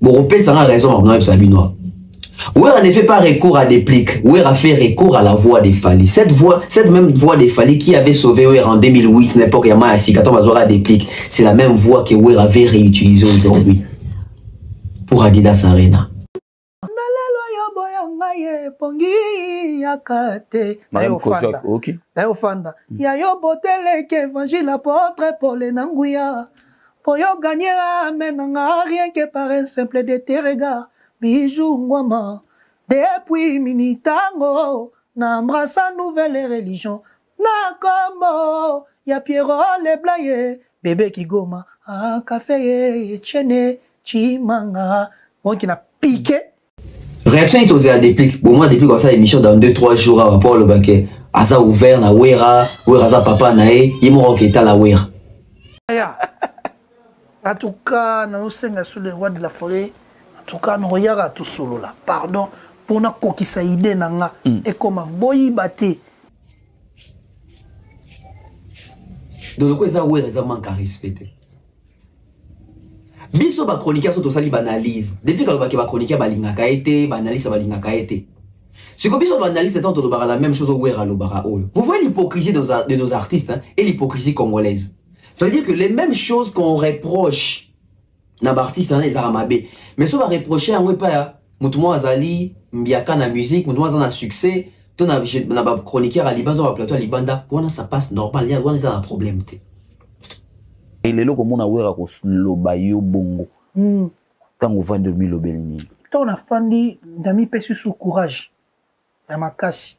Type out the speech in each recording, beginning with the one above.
Bon, ça a raison, Sabinois. Ouer ne fait pas recours à des pliques. Ouer a fait recours à la voix des Fali. Cette même voix des Fali qui avait sauvé Ouer en 2008, l'époque Yama Asikato Bazora des pliques, c'est la même voix que Ouer avait réutilisée aujourd'hui pour Adidas Arena. Poyo gagnera maintenant rien que par un simple de tes regards. Bijou mwama. Depuis minitango, n'embrasse nouvelle religion. Na como, ya Pierrot le blaye. Bébé qui goma, ah café, chene, chimanga. Bon qui n'a piqué. Réaction est osée à des pliques. Bon, moi, depuis comme ça, émission dans 2-3 jours à rapport le baquet. Asa ouvert na wera, wera za papa nae, yimoro qui est à la wera. En tout cas, nous sommes sur les rois de la forêt. En tout cas, nous regardons tout solo là. Pardon pour nous qui ça idée nanga et comment boyi baté. Donc le quoi ça ouais ça manque à respecter. Biso ba chroniqueur surtout ça li banalise. Depuis quand ba chroniqueur ba linga kaete, ba analyse ba linga kaete. Ce que biso ba analyse tant de la même chose au wera lo bara oyo. Vous voyez l'hypocrisie de nos artistes hein, et l'hypocrisie congolaise. Ça veut dire que les mêmes choses qu'on reproche na artiste les aramabé, mais ça va reprocher en pas mutumo azali mbiaka na musique, mutumo azana succès, ton na chroniqueur à Liban, ton plateau à Libanda, wana ça passe normal, il y a un problème té. Et les locaux mon awera ko loba yo bongo. Tango vendre mi lobelni. Ton a fandi dami pesu sous courage. Ya makasi.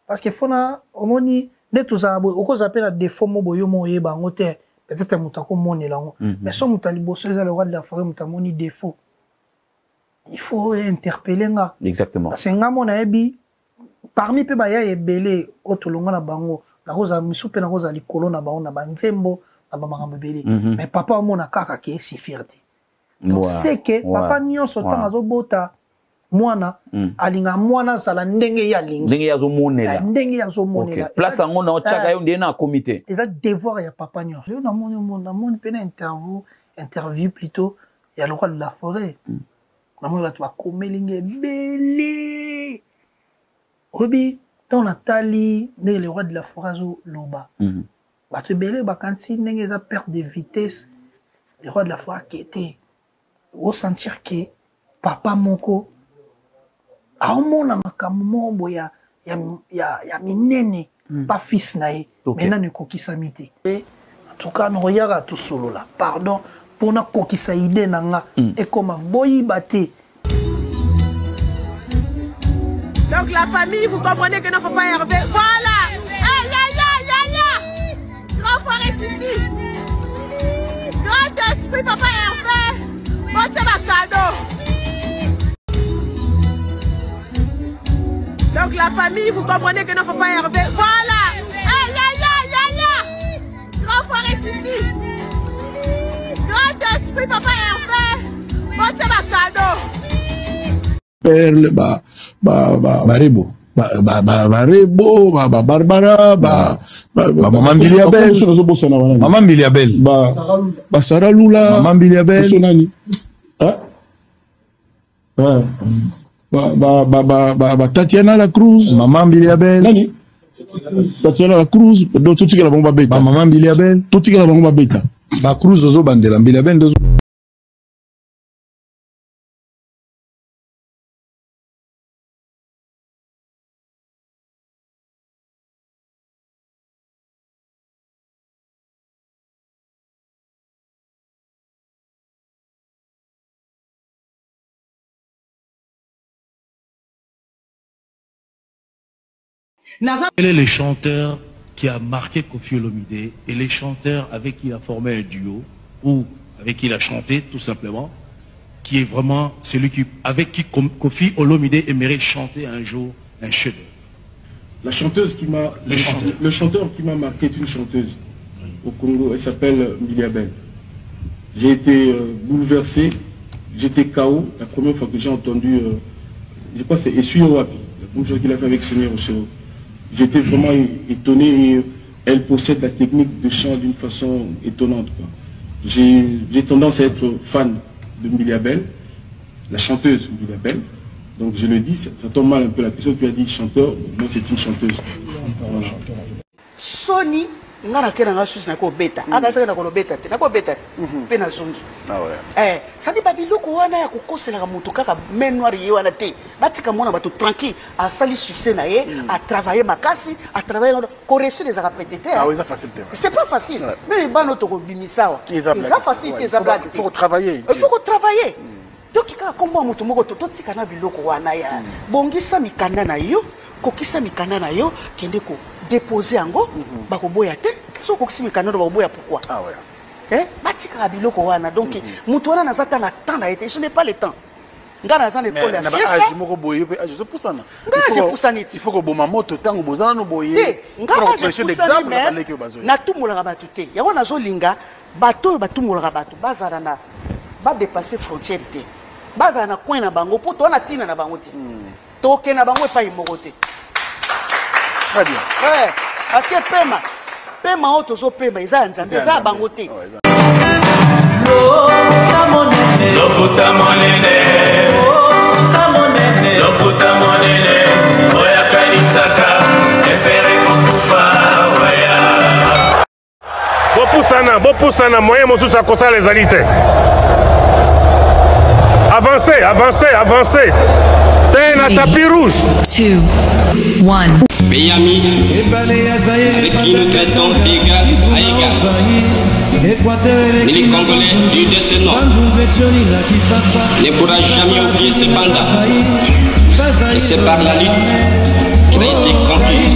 Parce que fona omoni de tout ça, au cause appelle à défaut moboyo moye bangote peut-être mutako moni lango mais son mutalibo c'est le roi de la forêt mutamoni défaut il faut interpeller nga exactement parce que nga mona ebi parmi pe ba ya ebele otolonga na bango na roza misupe na roza likolo na bango na banzembo na bamakambo ebele mais papa mona kaka ke si fierté donc c'est que papa nyonso tant azobota mwana alinga mwana sala ndenge ya lingi ndenge ya zo monela okay. Place ngona ochaka yo ndena comité eza devoir ya papa nyonso yo na moni pena interview plutôt ya le roi de la forêt na moni bato bakomelinge belé obi dans Nathalie ndenge le roi de la forêt zo loba bato belé bakanti ndenge eza perte de vitesse le roi de la forêt qui était au sentir que papa moko aomona makambo mombo ya minene pas fils nae maintenant ne kokisami te en tout cas nous regardons tout solo là pardon pour na kokisa idée nanga et comment boyi baté. Donc la famille vous comprenez que non faut pas Hervé voilà grand frère est ici grand esprit papa Hervé bon c'est ma cadeau. Donc la famille, vous comprenez que non faut pas Hervé. Voilà. Grand frère est ici. Grand esprit, papa Hervé. Bon, c'est ma cadeau. Perle, Barebo. Barebo, Barbara, Maman Biliabel. Maman Biliabel. Sarah Lula. Maman Biliabel. Tatiana La Cruz, Maman Biliabel. Nani? Tatiana La Cruz, do tout la bomba beta. Maman Biliabel, tout la bomba beta. La Cruz ozo bandela Biliabel dozo. Quel est le chanteur qui a marqué Koffi Olomidé et les chanteurs avec qui il a formé un duo ou avec qui il a chanté tout simplement, qui est vraiment celui avec qui Koffi Olomidé aimerait chanter un jour un chef-d'œuvre? La chanteuse qui m'a... Le chanteur qui m'a marqué est une chanteuse au Congo, elle s'appelle Biliabel. J'ai été bouleversé, j'étais KO la première fois que j'ai entendu, je crois que c'est Essuyo Wapi, la première chose qu'il a fait avec Seigneur Oshiro. J'étais vraiment étonné et elle possède la technique de chant d'une façon étonnante. J'ai tendance à être fan de Biliabel la chanteuse Mbilia Ben. Donc je le dis, ça tombe mal un peu la question, tu as dit chanteur, moi c'est une chanteuse. Voilà. Sony, ngana kena nga susi na ko beta. Aka saka na ko beta te. Na ko beta. Pe na zungi. Ah ouais. Ça dit babiloko wana ya kokosela mutu kaka main noire ye wana te. Batika mona bato tranquille, a sali succès na ye, a travailler makasi, a travailler correction des répétités. Ah oui, c'est facile. C'est pas facile. Mais bano to ko bimisa. C'est facile, c'est blague. Il faut travailler. Il faut travailler. Donc kaka kombo mutu moko to tika na biloko wana ya. Bongisa mikanda na yo, kokisa mikanda na yo, kende ko déposer ango, bako boya te. So kokisi mikanda do boya pourquoi? Ah ouais. Batika biloko wana donc mutu wana nazata na temps na été, je n'ai pas le temps. Ngana za l'école ya fiesta. Je moko boye pe je poussa na. Je poussa niti. Il faut que boma moto tango bozana no boye. Ngana je poussa mais na tumulaka batu te. Yango nazo linga bato batumulaka batu bazala na ba dépasser frontière te. Bazala na coin na bango pour toi na tina na bango te. Toke na bango pa imoko te. Très bien. Ouais, parce que pema otozo pema eza nzambe eza bango te. Loputa monene, loputa monene, oya kanisaka, epere kokufa, oya. Bopusana, moyen mosusa kosa les alités. Avancez. T'es na tapis rouge. 2, 1. Pays amis, avec qui nous traitons d'égal à égal. Mais les Congolais du de ce nom ne pourra jamais oublier ce mandat. Et c'est par la lutte qu'il a été conquis.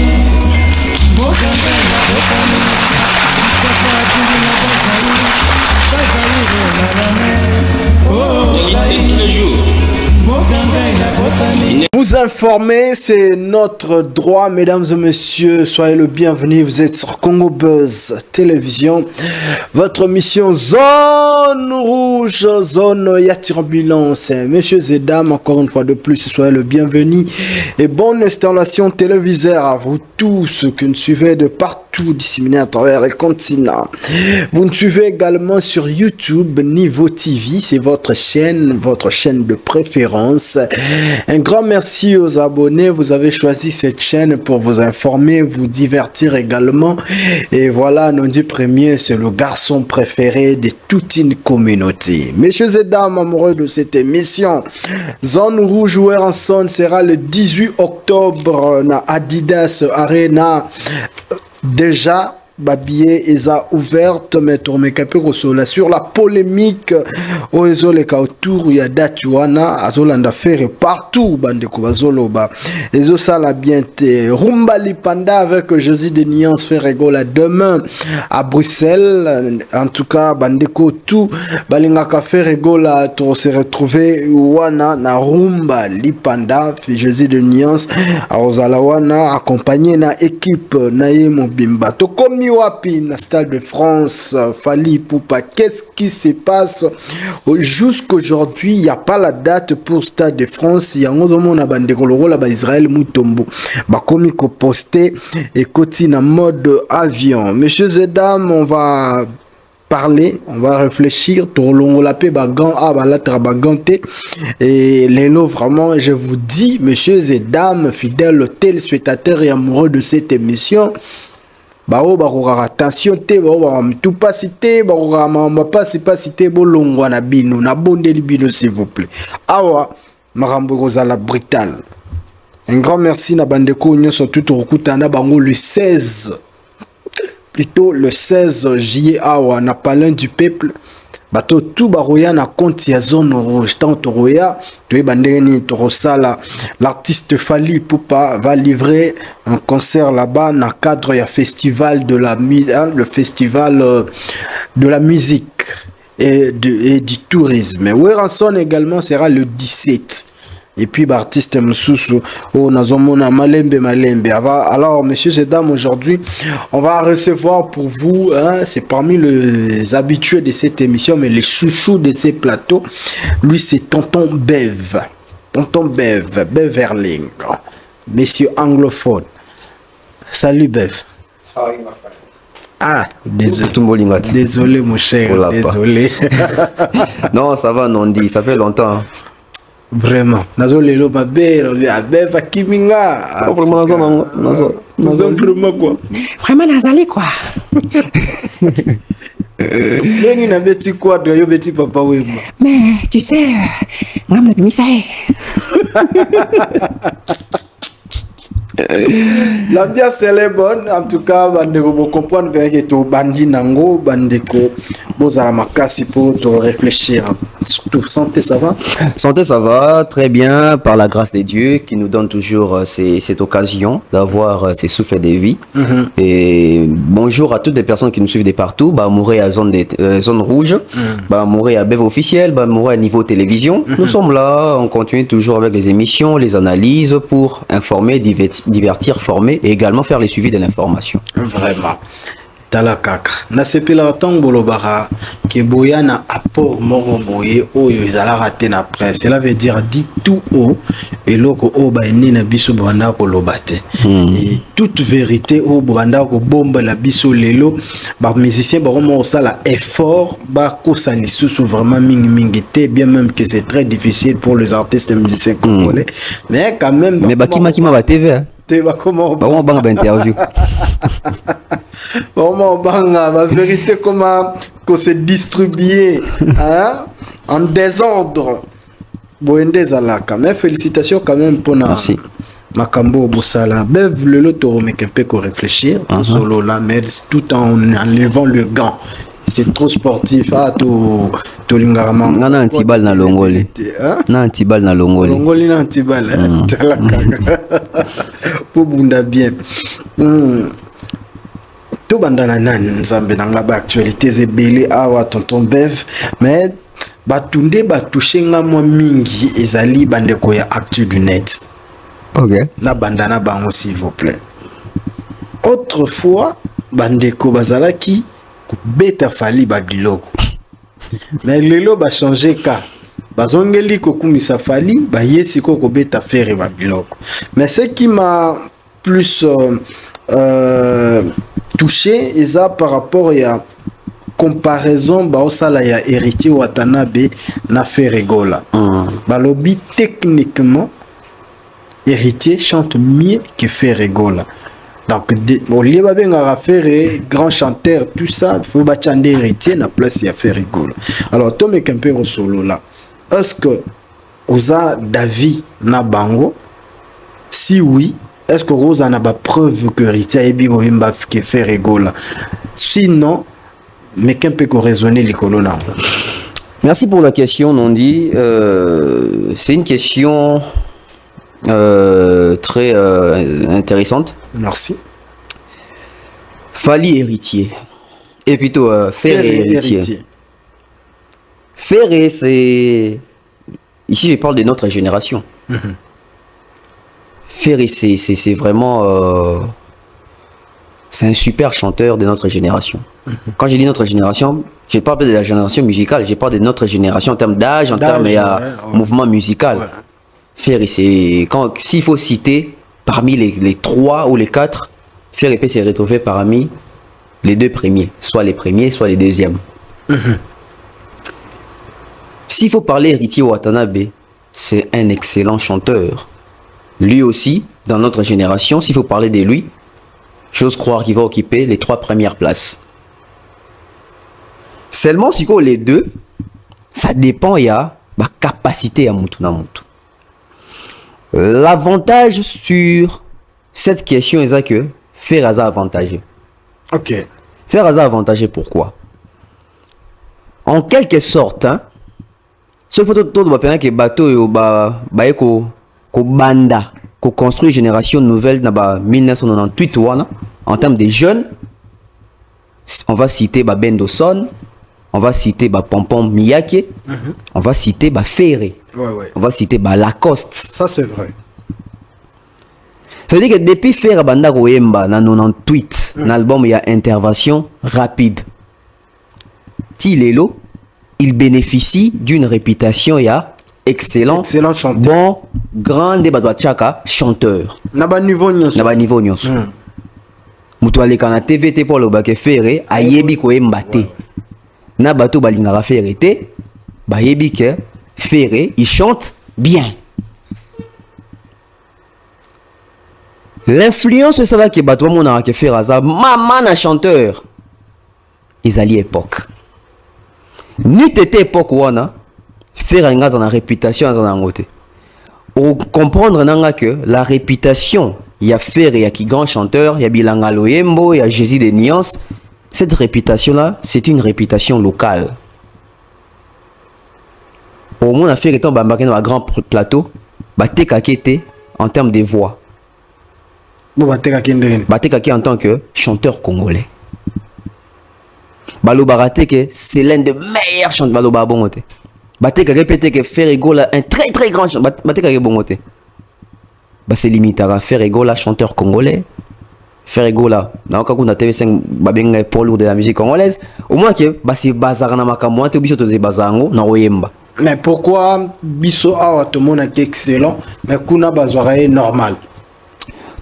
De lutter tous les jours. Vous informer, c'est notre droit, mesdames et messieurs. Soyez le bienvenu. Vous êtes sur Congo Buzz Télévision. Votre mission Zone Rouge, Zone Yatirambulance. Messieurs et dames, encore une fois de plus, soyez le bienvenu. Et bonne installation téléviseur à vous tous qui nous suivez de partout, disséminés à travers les continents. Vous nous suivez également sur YouTube, Niveau TV. C'est votre chaîne de préférence. Un grand merci aux abonnés. Vous avez choisi cette chaîne pour vous informer, vous divertir également. Et voilà, Nondi Premier, c'est le garçon préféré de toute une communauté. Messieurs et dames amoureux de cette émission, Zone Rouge Ouéranson sera le 18 octobre na Adidas Arena. Déjà, Babier eza ouverte mais tourne sur la polémique autour ya datuana azolanda faire partout bande kovazoloba ezo sala bien te rumba lipanda avec Jésus de Nuance faire rigola demain à Bruxelles. En tout cas bandeko tout balinga ka faire rigola to se retrouver wana na rumba lipanda Jésus de Nuance azala wana accompagné na équipe na yemo bimba to komi wapi na Stade de France Fally Ipupa. Qu'est-ce qui se passe jusqu'aujourd'hui? Il n'y a pas la date pour Stade de France. Il y a un bandeko lokola ba Israël Mutombo bakomi ko poster et côté na mode avion. Messieurs et dames, on va parler, on va réfléchir et les lots vraiment, je vous dis, messieurs et dames, fidèles téléspectateurs et amoureux de cette émission, attention te tout pas cité pas cité bolongwa na bino na bondeli bino s'il vous plaît. Awa marambo kozala brutal. Un grand merci na bandeko nyonso tout okutana bango le 16 plutôt le 16 juillet awa na palin du peuple. Bato tout baroya na compte ya Zone Rouge tant roya to bandeni torosala. L'artiste Fally Ipupa va livrer un concert là-bas dans le cadre ya festival de la le festival de la musique et du tourisme. Ouéranson également sera le 17. Et puis artiste Msusu oh nazomona malembe. Alors messieurs et dames, aujourd'hui on va recevoir pour vous c'est parmi les habitués de cette émission mais les chouchous de ces plateaux. Lui c'est Tonton Bev, Beverling, monsieur anglophone. Salut Bev. Ah, désolé mon cher, désolé. Non, ça va, Nondi, ça fait longtemps. Vraiment. Nazo lelo babé, babé va kiminga. Vraiment nazo vraiment quoi. Vraiment nazali quoi. Nani na beti quoi de yo beti papa wema. Mais tu sais, ngam na misae. L'ambiance elle est bonne, en tout cas, bandeko vous comprendre que to bandi nango, bandeko bozala makasi pour te réfléchir. Surtout santé ça va? Santé ça va très bien par la grâce de Dieu qui nous donne toujours cette occasion d'avoir ces souffles de vie. Et bonjour à toutes les personnes qui nous suivent de partout. Bah Mouré à zone rouge, bah Mouré à Bev officiel, bah Mouré à niveau télévision. Nous sommes là, on continue toujours avec les émissions, les analyses pour informer, divertir, former et également faire les suivis de l'information. Vraiment. Tala kaka. Na sepela tangolo bara ke boyana apport moro boye oyo ezala raté na presse. Cela veut dire dit tout haut et loko o ba eni na biso banda ko lobate. Et toute vérité o banda ko bomba la biso lelo ba musicien ba mo sala effort ba ko sa lisusu vraiment mingi te bien même que c'est très difficile pour les artistes musiciens congolais. Mais quand même mais ba kima ba TV hein. Tu vas comment ba on banga ba interview. Vraiment banga la vérité comment que c'est distribué hein en désordre. Boende zalaka mais félicitations quand même pour na merci Makambo Boussala Bev le loto mais qu'un peu réfléchir solo là mais tout en enlevant le gant. C'est trop sportif ah to lingarama nana antibal na longoli na antibal na longoli longoli na antibal pour bunda bien to bandana nan nzambe nanga ba actualité zebele awa tonton Bev mais batunde batouché nga mwa mingi ezali bandeko ya actu du net. OK na bandana bango s'il vous plaît. Autrefois bandeko bazalaki beta fali babiloko mais lelo ba changer ka bazongeli ko kumisa fali ba yesi ko beta faire babiloko mais ce qui m'a plus touché eza par rapport à comparaison ba osala ya héritier Watanabe na Ferregola balobi techniquement héritier chante mieux que Ferregola. Donc, au lieu de faire grand chanteur, tout ça, il faut battre un héritier na place à faire rigolo. Alors, Tom et Kempero solo là, est-ce que Oza David na bango? Si oui, est-ce que Rosa n'a pas preuve que héritier et bigo imba qui fait rigolo? Sinon, mais Kempero raisonner les colonnes. Merci pour la question, Nondi. C'est une question très intéressante. Merci. Fali héritier. Et plutôt Ferré héritier. Ferré, c'est... Ici, je parle de notre génération. Ferré, c'est vraiment... c'est un super chanteur de notre génération. Quand je dis notre génération, je parle pas de la génération musicale, je parle de notre génération en termes d'âge, en termes de mouvement musical. Ouais. Ferré, c'est... S'il faut citer... Parmi les 3 ou les 4, Ferré peut se retrouver parmi les 2 premiers, soit les premiers, soit les deuxièmes. S'il faut parler héritier Watanabe, c'est un excellent chanteur. Lui aussi, dans notre génération, s'il faut parler de lui, j'ose croire qu'il va occuper les 3 premières places. Seulement, si les 2, ça dépend, il y a ma capacité à Moutouna Moutou. L'avantage sur cette question est que faire hasard avantagé. Ok. Faire hasard avantagé, pourquoi? En quelque sorte, hein, ce faut tout que bateau banda construit une génération nouvelle dans 1998 en termes de jeunes. On va citer Bendo Son, on va citer Pompom Miyake, on va citer Ferré, on va citer Lacoste. Ça c'est vrai. Ça veut dire que depuis Ferré Banda Royemba, dans 98, l'album il y a intervention rapide. Tilelo, il bénéficie d'une réputation excellent chanteur. Bon, grand débat chaka chanteur. Naba niveau nyos. Mutuale kana TVT pour le baké Ferré, ayebi Koyemba te. Na bato balingara Ferré te, bayebi ke Ferré, il chante bien. L'influence c'est là que bateau mon a que faire ça maman na chanteur ils allaient époque ni t'étais époque wana faire un gars dans la réputation dans un côté ou comprendre nanga que la réputation il y a faire et y a qui grand chanteur il y a Bilanga Loyembo il y a Jésus des nuances cette réputation là c'est une réputation locale au moins affaire étant bambaka dans un grand plateau baté kakete en termes de voix. Batekaki en tant que chanteur congolais. Balo Barate c'est l'un des meilleurs chanteurs Balo Babongote. Batekaki répété que Ferrego là un très grand chanteur. Batekaki bongote. Bah c'est limité à Ferrego là chanteur congolais. Ferrego là na ka kuna TV5 babenga pôle de la musique congolaise. Au moins que bah c'est bazar na makamwa te biso to ze bazango na oyemba. Mais pourquoi biso awa tout le monde est excellent mais kuna bazwara est normal.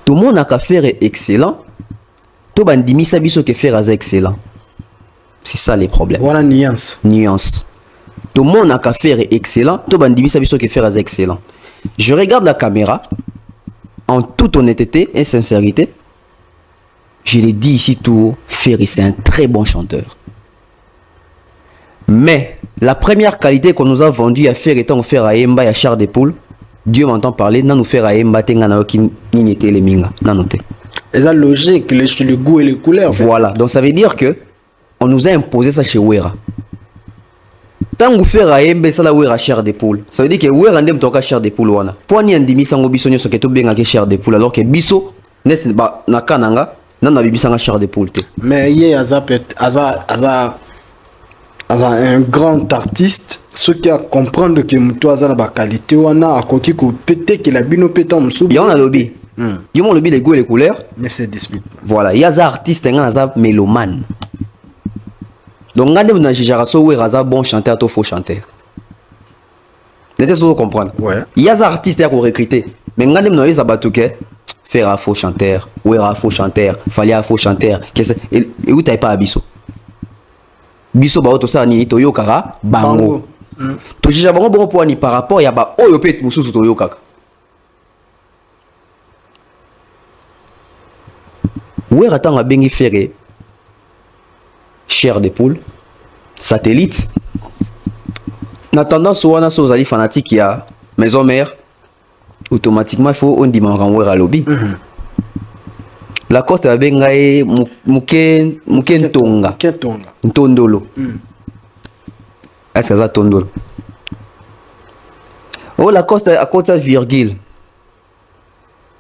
Tout le monde a qu'à faire excellent. Tout le monde a biso que faire excellent. C'est ça les problèmes. Voilà nuance. Nuance. Tout le monde a qu'à faire excellent. Tout le monde a biso que faire excellent. Je regarde la caméra en toute honnêteté et sincérité. Je l'ai dit ici tout. Ferry c'est un très bon chanteur. Mais la première qualité qu'on nous a vendue à faire étant faire à Emba et à Char des Poules. Dieu m'entend parler, non nous faire à Emba tenga na qui n'était les minga, non noté. C'est la logique, le goût et les couleurs. Voilà, donc ça veut dire que on nous a imposé ça chez Wera. Tant que faire à Emba ça la Wera Char des Poules. Ça veut dire que Wera ndem toka Char des Poules wana. Pour ni andimi sango biso nyoso keto benga ke Char des Poules alors que biso n'est pas na kananga, nan na bibisanga Char des Poules te. Mais hier Aza un grand artiste. Ceux qui a comprendre que Moutou a la qualité wana a koki ko pété que la bino pétant msou. Il y a un lobby. Il y a un lobby les goûts et les couleurs. Mais c'est dispute. Voilà, il y a des artistes et des mélomane. Donc regardez dans Jijaraso où il bon chanteur ou faux chanteur. Vous comprendre. Ouais. Il y a des artistes qui ont recruté. Mais regardez dans les abatouke faire un faux chanteur, ou un faux chanteur, fallait un faux chanteur. Et où t'as pas abisso. Biso ba ça ni toyokara bango. To jija bango bon pour ni par rapport ya ba oyo pet mususu toyokaka. Où est attend à bengi ferré Chair des Poules satellite. Na tendance wana so zali fanatique ya maison mère automatiquement il faut on dit man à lobby. La coste a bengaye muken tonga. Ntondolo. Est-ce que ça tondolo? Oh la coste à côté virgule.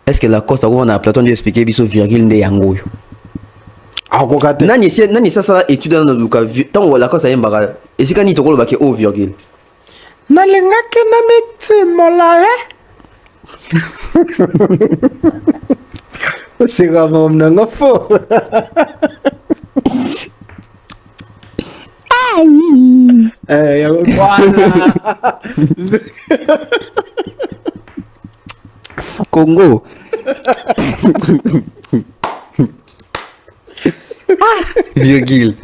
Est-ce que la coste on a Platon lui expliquer biso virgule nde yango yo? Ah kokate. Nani ça étude dans le tant la coste a yembara. Et si kani tokolo bake o virgule. Na lenga ke na meti mola c'est vraiment un faux. Congo. Virgule.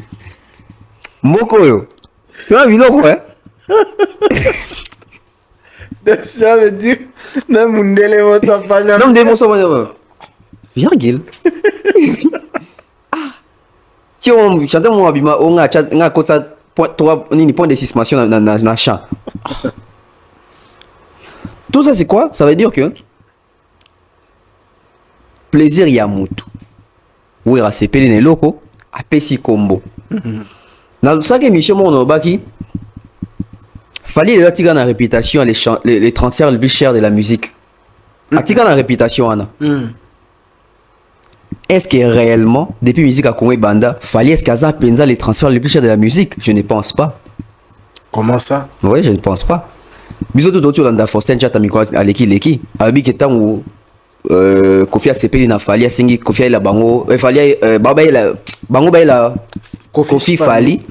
Mokoyo. Tu as vu quoi? Ça veut dire même Mundele votre famille. Non, des mots sont virgule. Si on chante mon abima, on a cosa point de sismation dans champ. Tout ça c'est quoi? Ça veut dire que plaisir yamutu. Oui, c'est pelé les locaux à Pessi Combo. Dans ça que Michel Monobaki fallait attirer la réputation les transferts les plus chers de la musique. Attirer la réputation Anna. Est-ce que réellement, depuis musique à Congo Banda, fallait est-ce qu'Aza Penza les transferts les plus chers de la musique? Je ne pense pas. Comment ça? Oui, je ne pense pas. Bisoto d'autres dans la Faustin chat amiko aleki abi ketan ou Kofi ACP na fallait singi Kofi la bango fallait baba la bango ba la Kofi Fali.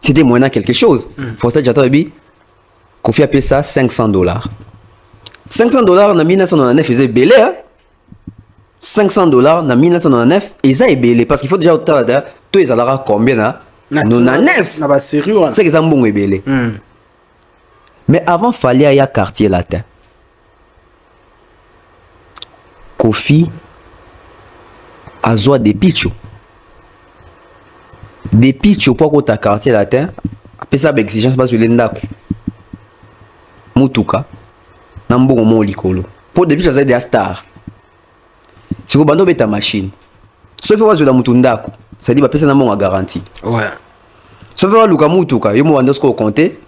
C'était moyen quelque chose. Faustin chat abi Kofi a payé ça $500. $500 en 1999 faisait belé hein. $500 en 1999 et ça est belé parce qu'il faut déjà tout les alara combien là? 99. Na ba sérieux. C'est que ça bon est belé. Mais avant, fallait y a quartier latin. Kofi Azwa des Picho. Des Picho pour ta quartier latin. Après ça, exigence pas sur l'endako. Mutuka. Nambo mo likolo. Pour des Picho, c'est des stars. Si vous bandez ta machine. Sauf que vous avez mutundako. Ça dit que personne n'a garantie. Ouais. Sauf que vous avez mutuka. Vous avez compté.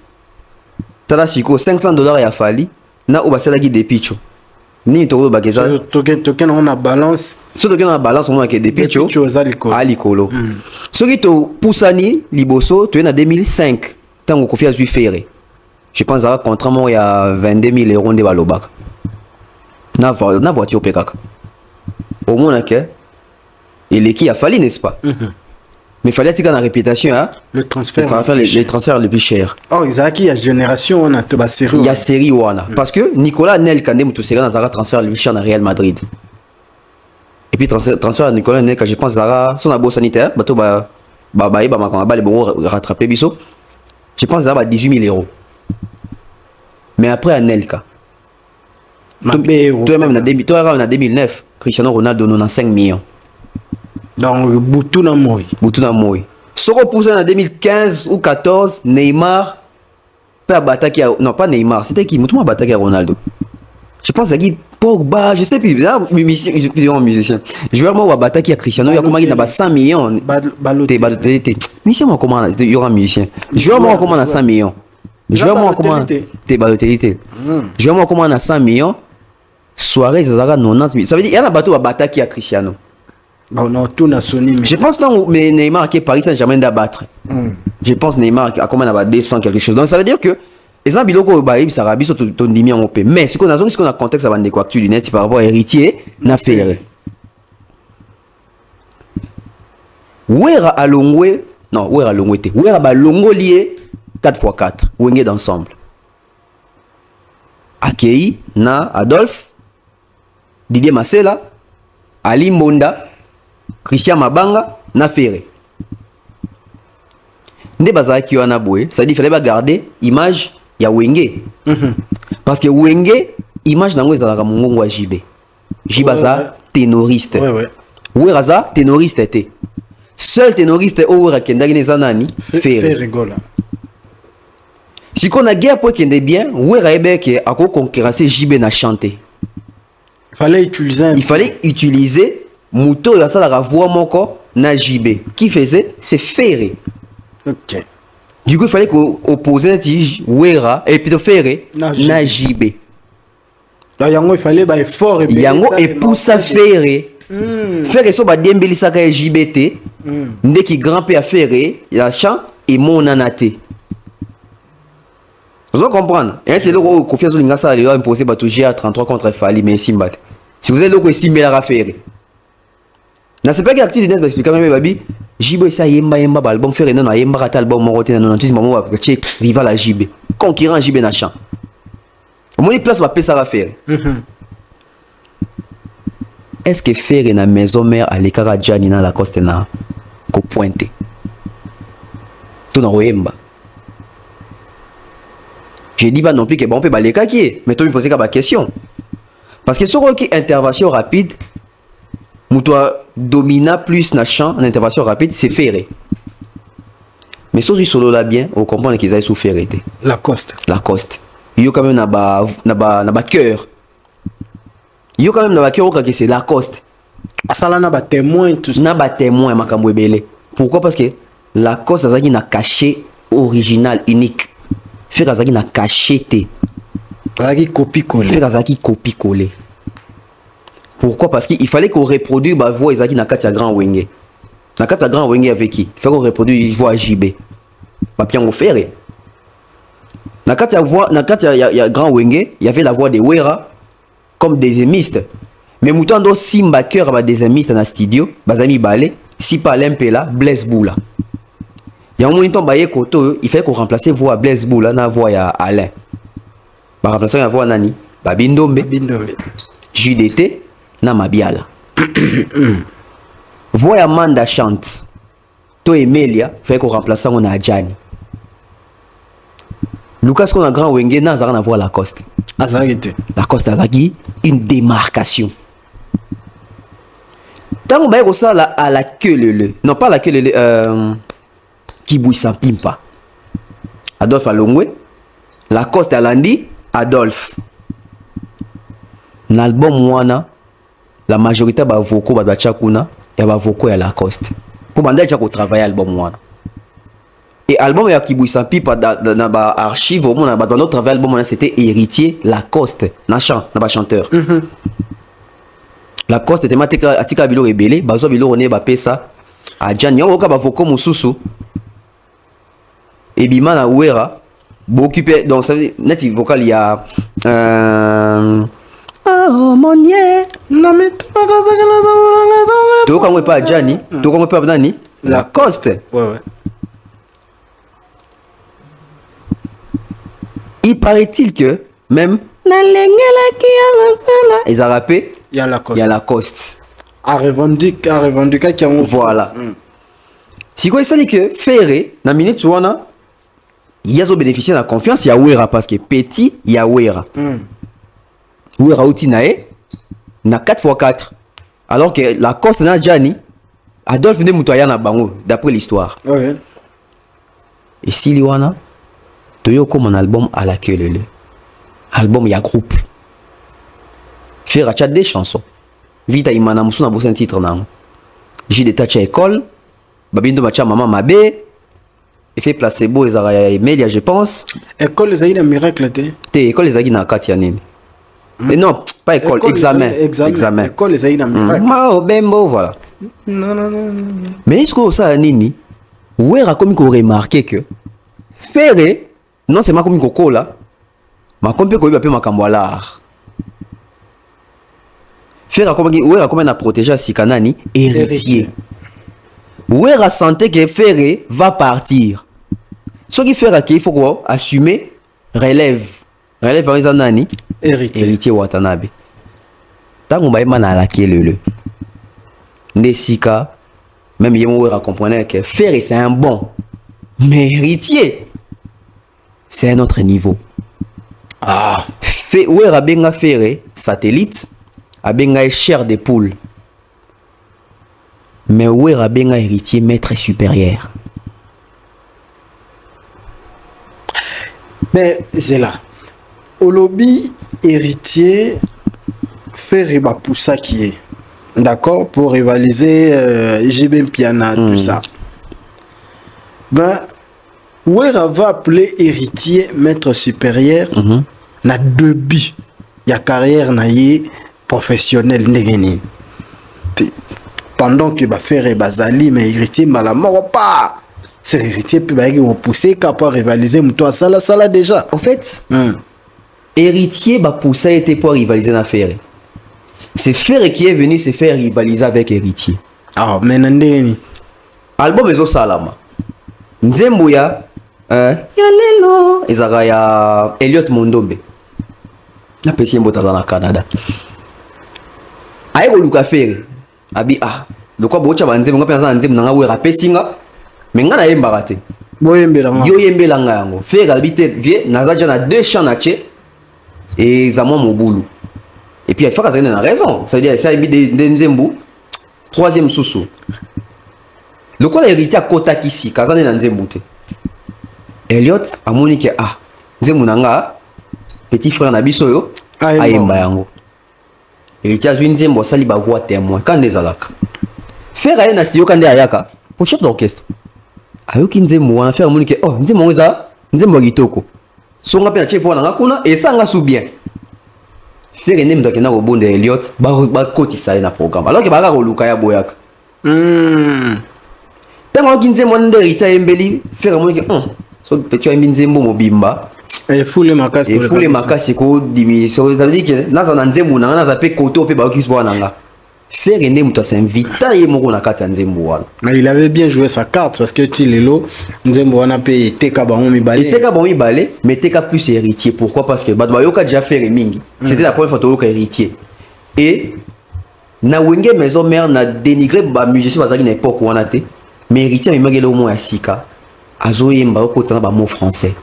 Tada siko $500 ya fali. Na uba sala qui des Picho. Ni toko bakeza token on a balance so token on a balance on a que des picho alikolo so qui to poussani liboso tu es en 2005 tango Kofi Azwi Ferré je pense à contrat il y a 22 000 € de balobaka na voiture pekaka au moins que il est qui a fallu n'est-ce pas mais fallait qu'il y ait une réputation hein? Le transfert ça va faire les transferts les plus chers. Oh il y a génération on a te série. Il y a série wana parce que Nicolas Nel Kandé mutu série dans un transfert le plus cher dans Real Madrid. Et puis transfert Nicolas Nel que je pense Zara son abo sanitaire bato ba les bons rattraper biso. Je pense Zara 18 000 €. Mais après Anelka. Toi même en 2009 Cristiano Ronaldo 95 millions. Donc Boutuna Moi. Soko poussé en 2015 ou 14, Neymar peut attaquer à... Non, pas Neymar, c'était qui? Moutouma attaquer à Ronaldo. Je pense à qui? Pogba, je sais plus. Musicien. Joueur moi va attaquer à Cristiano, il y a comment il a 100 millions. Balotelli. Musicien moi comment il y aura musicien. Joueur moi comment à 100 millions. Joueur moi comment t'es Balotelli. Joueur moi comment à 100 millions. Soirée ça sera 90 000. Ça veut dire il y a un bateau à attaquer à Cristiano. Bon, non, tout n'a sonné. Je pense que Neymar qui est Paris Saint-Germain d'abattre. Je pense Neymar a combien d'abattre 200 quelque chose. Donc ça veut dire que les gens biloko baïb ça rabi sur ton dimi en op. Mais ce qu'on a contexte avant de quoi tu lunettes par rapport à héritier n'a fait. Ouera alongwe non ouera alongwe te. Ouera ba longo lié 4x4 wenge d'ensemble. Akei na Adolphe Didier Masela Ali Mbonda Christian Mabanga na Ferré. Nde bazaki wana boye, ça dit il fallait garder image ya Wenge. Parce que Wenge image nango ezalaka mongongo wa JB. Jibaza ténoriste. Ouais raza ténoriste était. Seul ténoriste o wera kendaki neza nani Ferré. Si qu'on a guerre pour kende bien, wera ebeke ako concurrencer JB na chanter. Il fallait utiliser Mouto ya sala voix moko na JB. Qui faisait? C'est Ferré. Ok. Du coup, il fallait qu'on oppose un tige Wera et plutôt Ferré na JB. Il fallait bah fort et Yango et pour ça Ferré. Ferré so ba dembeli saka JBT. Ndé qui grimpait à Ferré, la chant et mon anaté. Vous comprenez? Et c'est là où confiance linga ça il a imposé ba toucher à 33 contre Fali mais Simbat. Si vous êtes là où Simba la Ferré. Na c'est pas que tu dis expliquer même babi JB ça yemba album Ferré non yemba rata album morote na 98 maman va check rival à JB concurrent JB na champ au moins place va payer ça va faire. Est-ce que Ferré na maison mère à l'écart Gianni na la coste na ko pointer tout na yemba je dis pas non plus que bon peut ba l'écart qui mais toi me poser la question parce que sur qui intervention rapide Moutoua domina plus na champ en intervention rapide, c'est Ferré. Mais si vous solo là bien, vous comprenez qu'ils aient sous Ferré. Lacoste. Il y a quand même na cœur. Il y a quand même na cœur que c'est Lacoste. Asala na ba témoin tout ça. Na ba témoin makambo ebele. Pourquoi? Parce que Lacoste azaki na cachet original unique. Ferré azaki na cacheté. Azaki copie-coller. Ferré azaki copie-coller. Pourquoi? Parce qu'il fallait qu'on reproduise la voix Isaki Nakatia Grand Wenge. Nakatia Grand Wenge avec qui? Il fallait qu'on reproduise la voix JB. Papiango Ferré. Nakatia Grand Wenge, il y avait la voix de Wera comme des émistes. Mais Mouton do Simba Cœur va des émistes dans le studio. Bazami Balé, Sipa Lempela, Blaise Boula. Il y a un moment où Koto, il fallait qu'on remplace la voix Blaise Boula dans la voix à Alain. Par remplacer la voix Nani? Babindombe. JDT. Na Mabiala. Voya Manda chante. To Emelia, fait qu'on remplace on a Gianni. Lucas qu'on a grand Wenge n'a rien à voir Lacoste. Lacoste a une démarcation. Tant qu'on va ça à la queue le. Non pas la queue le. Qui bouille sans pimpa. Adolphe Alongwe. Lacoste Alandi. Adolphe. L'album Wana. La majorité va voko va chakuna. Et va voko à Lacoste. Pour bander chako travailler album Wana. Et album ya Kibouy sans pipa dans ba archive au monde dans notre travail album c'était Héritier Lacoste na chanteur. Lacoste était maté atika bilo rebelle bazo bilo on ba pesa a Jan yo ka ba voko mususu et bima na wera occupé donc ça net vocal il y a oh mon dieu na me to quand pas Jani to quand pas nani Lacoste. Ouais. Il paraît-il que même ils ont rappé, il y a Lacoste. À revendiquer qui ont. Voilà. Si quoi ça dit que Ferré, na minute wana, il y a bénéficié de la confiance, il y a Ouera parce que petit, il y a Ouera. Ouera outi nae, na 4x4. Alors que Lacoste na Gianni, Adolphe ne moutoya na bango d'après l'histoire. Ouais. Et si Liwana Toyo comme un album à la queue le album ya groupe faire chat des chansons vita imana musu na bossa un titre nan j'ai des tâches à école babindo macha maman mabé effet placebo les ara Emelia je pense école les aïna miracle te école les aïna katia nini mais non pas école examen école les aïna miracle ma bembo voilà non mais est-ce que ça nini ouais a comme qu'on remarqué que Ferré non c'est ma comme Coco là ma compé ko yba ma kambolar faire comme ouais comme na protéger sikanani héritier ouais a senté que Ferré va partir ce qui fait qu'il faut quoi assumer relève par exemple nani héritier Watanabe tango ba na la kelele Nesika même yemo ouais comprendre que Ferré c'est un bon mais héritier c'est un autre niveau. Fait ouais Rabenga Ferré satellite Abenga chair de poule. Mais ouais Rabenga héritier maître supérieur. Mais c'est là. Au lobby héritier Ferré ba pour ça qui est. D'accord, pour rivaliser JB Piana tout ça. Ben Ouera va appeler héritier maître supérieur na deux buts. Il y a carrière na yé professionnel ndegeni. Pendant que va faire bazali mais héritier malama pas. C'est héritier puis ba pousser capable rivaliser toi ça déjà. En fait, héritier ba pousser était pour rivaliser na Ferré. C'est Ferré qui est venu se faire rivaliser avec héritier. Ah mais ndeni. Album ezo salama. Nzembuya Yalelo ezaka ya Elios Mondombe na pesi mbota dans le Canada aiko luka Ferré abi lokwa bocha banzembe nga penza nzembe nga we rapesinga menga na yembaka te boyembelanga yo yembelanga yango Ferré habite vie nazaja na deux champs na che et zamo mobulu et puis il faut que ça ait une raison ça veut dire ça habite de nzembu troisième sousou lokwa héritier kota kisi kazane na nzembu te Elliot a monique Zemunanga petit frère na biso yo ayemba yango héritier azwi nzembo sali ba voix témoin quand les alaka faire aye na studio kande ayaka pour chef d'orchestre ayoki nzembo wana faire monique nzembo eza nzembo kitoko songa pe na chef wana ngakuna esanga sou bien faire ne mdoke na robonde Elliot ba kotisa na programme alors que ba ka luka ya boyaka tango kinzembo nde héritier embeli faire monique so petit un binzembo mobimba et foule makasi ko dimi so ça veut dire que naza na nzembo na naza pe koto pe ba kiswa nanga faire ene muto s'invita ye moko na kati nzembo wana mais il avait bien joué sa carte parce que Tilelo nzembo wana pe teka ba mibale mais teka plus héritier pourquoi parce que ba yoka déjà faire mingi c'était la première fois to yoka héritier et na wenge maison mère na dénigré ba musicien bazaki na époque wana te mais héritier mais magelo mo ya sika azoyemba okotana ba mot français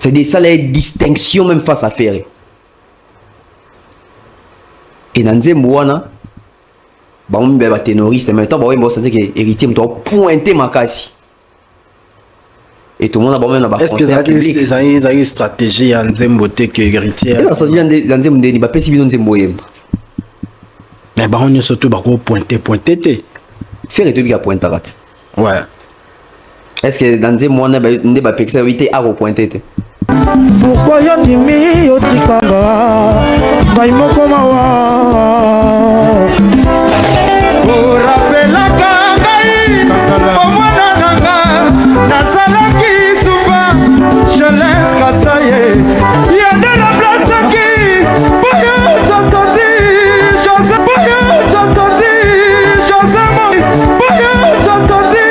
C'est des salaires distinction même face à Ferré. Et dans Nzembo wana ba on ba ténoriste en même temps ba on sentir que héritier me doit pointer ma casse. Et tout le monde a même na est-ce que ça a une stratégie en Nzembo te que héritier? La stratégie dans Nzembo ni ba pesi bino Nzembo yem. Mais ba on surtout ba ko pointer te. Ferré te bi ka pointer rat. Ouais. Est-ce que dans Nzembo wana ba ne ba pexer éviter à pointer te? Pourquoi y'a des mi otikanga baimoko mawa orapelaka ngai omwana nanga nasalaki souvent je laisse kasaye yande la place qui boyo sososi José boyo sososi José Mori boyo sososi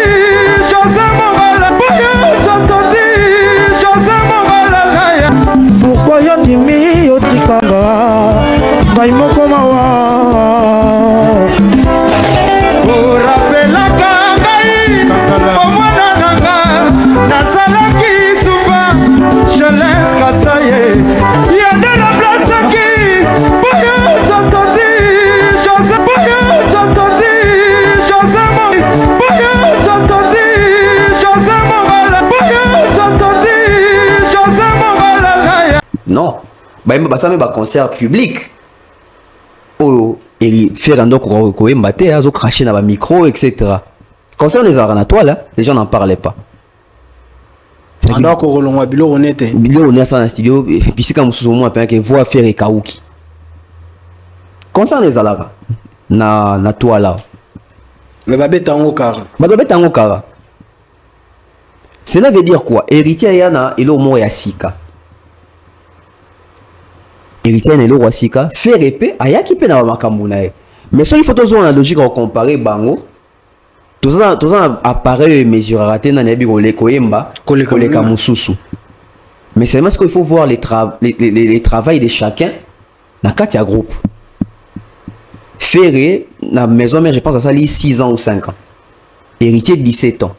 José Morala boyo sososi José Morala. Pourquoi y'a des mi otikanga baimoko mawa orapelaka ngai omwana nanga nasalaki souvent je laisse kasaye yande la place qui boyo sososi José boyo sososi José Mori boyo sososi José Morala boyo sososi José Morala. Non, bah ça même ba concert public. Oh, et faire un doc ko embaté, azo cracher dans ba micro etc. Concert les arts na toile, les gens n'en parlaient pas. Alors ko rolonga bilo honnête. Bilo on est ça dans studio puis c'est comme souvent moi que voix faire et Kauki. Concert les arts na toile là. Le babé tango kara. Babé tango kara. Cela veut dire quoi? Héritier yana il au moins ya sika. Héritier n'est le roi Sika, faire épée, aya qui peut n'avoir makambu nae. Mais ça il faut toujours la logique à comparer bango. Tout ça appareil mesure raté na nebi kole koyemba, kole kamususu. Mais c'est parce qu'il faut voir les travails de chacun dans quatre groupes. Ferré na maison mère je pense à ça 6 ans ou 5 ans. Héritier 17 ans.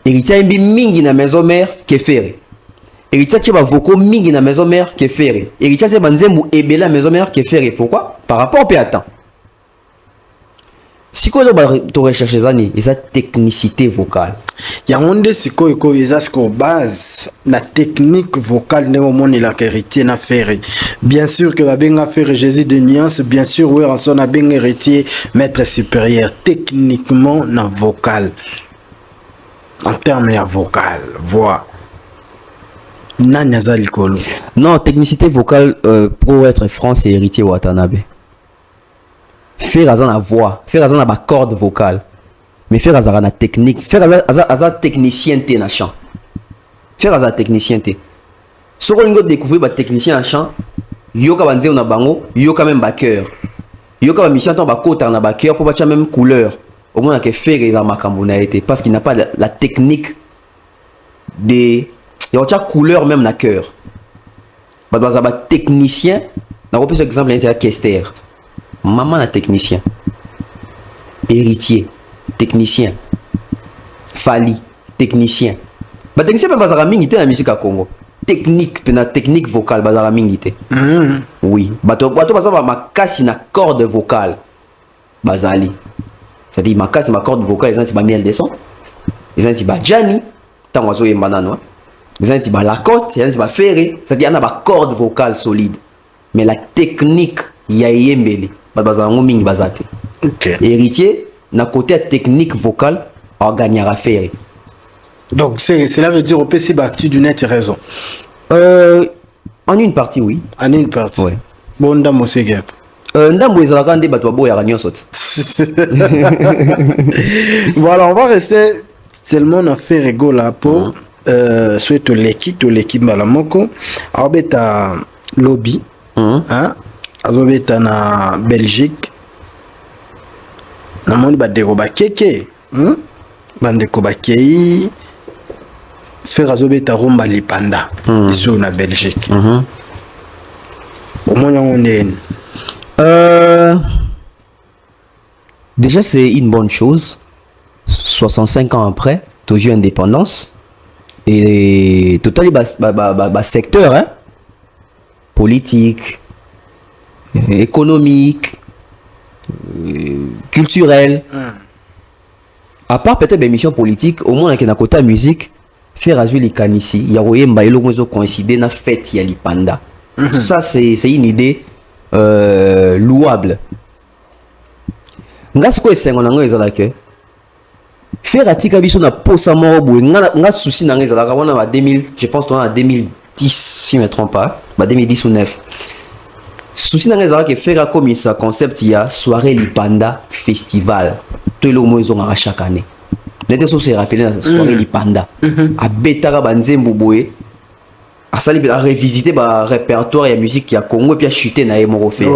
Héritier mbi mingi na maison mère qui Ferré. Héritier qui va voko mingi na maison mère qui Ferré. Héritier c'est banzembu ebela maison mère qui Ferré. Pourquoi? Par rapport au péatan. Si quoi tu recherches zani, et sa technicité vocale. Il y a un des siko eko esasko base la technique vocale ne moment la héritier na Ferré. Bien sûr que va benga Ferré Jésus de nuance, bien sûr ouais en son a benga héritier maître supérieur techniquement na vocal. En termes de vocal, voix. Non, technicité vocale pour être franc, c'est héritier Watanabe. Faire la voix, faire la corde vocale, mais faire la technique, faire la technicien na chant. Faire la technicien. Si on découvrir le technicien en chant, yoka banze na bango, yoka même ba cœur. Yoka ba mission ba kota na ba cœur pour ba même couleur. Au moins que faire la makambo na été parce qu'il n'a pas la technique des il y a une couleur même dans le cœur. Bah, technicien, on peut par exemple un Kester. Maman est technicien. Héritier, technicien. Fali, technicien. Bah, technicien, c'est un mingi dans la musique à Congo. Technique vocale, c'est un mingi. Oui. Bah, tu as ma casse na corde vocale. Bazali. C'est-à-dire, ma casse ma corde vocale, c'est ma miel de son. C'est un Gianni. Tant que tu as un banane. Ils ont Lacoste, ils ont Ferré, c'est-à-dire qu'il y a une corde vocale solide. Mais la technique, il y a yembeli. Héritier, na côté technique vocale, on gagnera Ferré. Donc cela veut dire au PC Bactu du net raison. En une partie, oui. En une partie. Oui. Bon, ndambo c'est gap. Ndambo ils ont regardé batouabo et ragnon saute. Voilà, on va rester tellement à faire rigolo là pour. Soit l'équipe Malamoko, Arbeta lobby, Azobeta na Belgique, na moni badeko bakeke, bandeko bakei, faire Azobeta Rumba Lipanda, ici na Belgique. Au moins on est. Déjà c'est une bonne chose. 65 ans après, toujours indépendance. et total secteur hein? Politique, économique, culturel. À part peut-être des missions politiques, au moins dans le côté musique, faire azul les canissi, il y a Royemba et l'Omozo coïncider na fête ya lipanda. Ça c'est une idée louable. Nga siko esengo nango ezalaka. Faire atika biso na posa moko nga souci nango ezalaka wana ba 2000, je pense dans 2010 si je me trompe pas, ba 2010 ou 9. Souci nango ezalaka faire comme ça concept ya soirée lipanda festival. Tout le monde ont chaque année. Les choses se rappellent dans cette soirée lipanda. À Betara Banzembo Boé, à Sali à revisiter le répertoire et la musique qui a Congo et puis à chuter na Emorofé.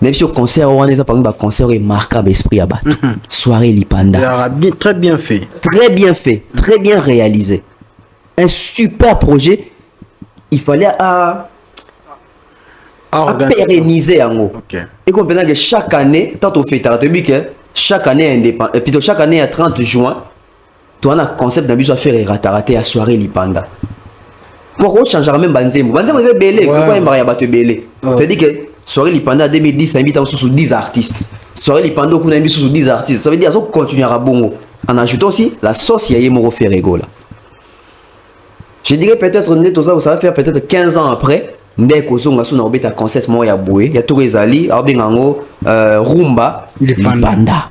Même si au concert on a pas un concert remarquable esprit à battre. Soirée lipanda. Très bien fait. Très bien fait, très bien réalisé. Un super projet. Il fallait à pérenniser en gros. Et comprenez que chaque année, tant on fait chaque année indépendant, et plutôt chaque année à 30 juin, tu as un concept d'abus à faire et rater à soirée lipanda. Pourquoi changer même Banzembo? Banzembo c'est belé, pourquoi il m'a battu belé? C'est-à-dire que soirée lipanda 2010, ça invite sous 10 artistes. Soirée lipanda, on a mis sous 10 artistes. Ça veut dire qu'on continuera bongo. En ajoutant aussi la sauce y a Yemoro Ferrego là. Je dirais peut-être ça va faire peut-être 15 ans après. Ndé kozonga sous na obeta concept mo ya boé ya tout ezali abengango rumba lipanda.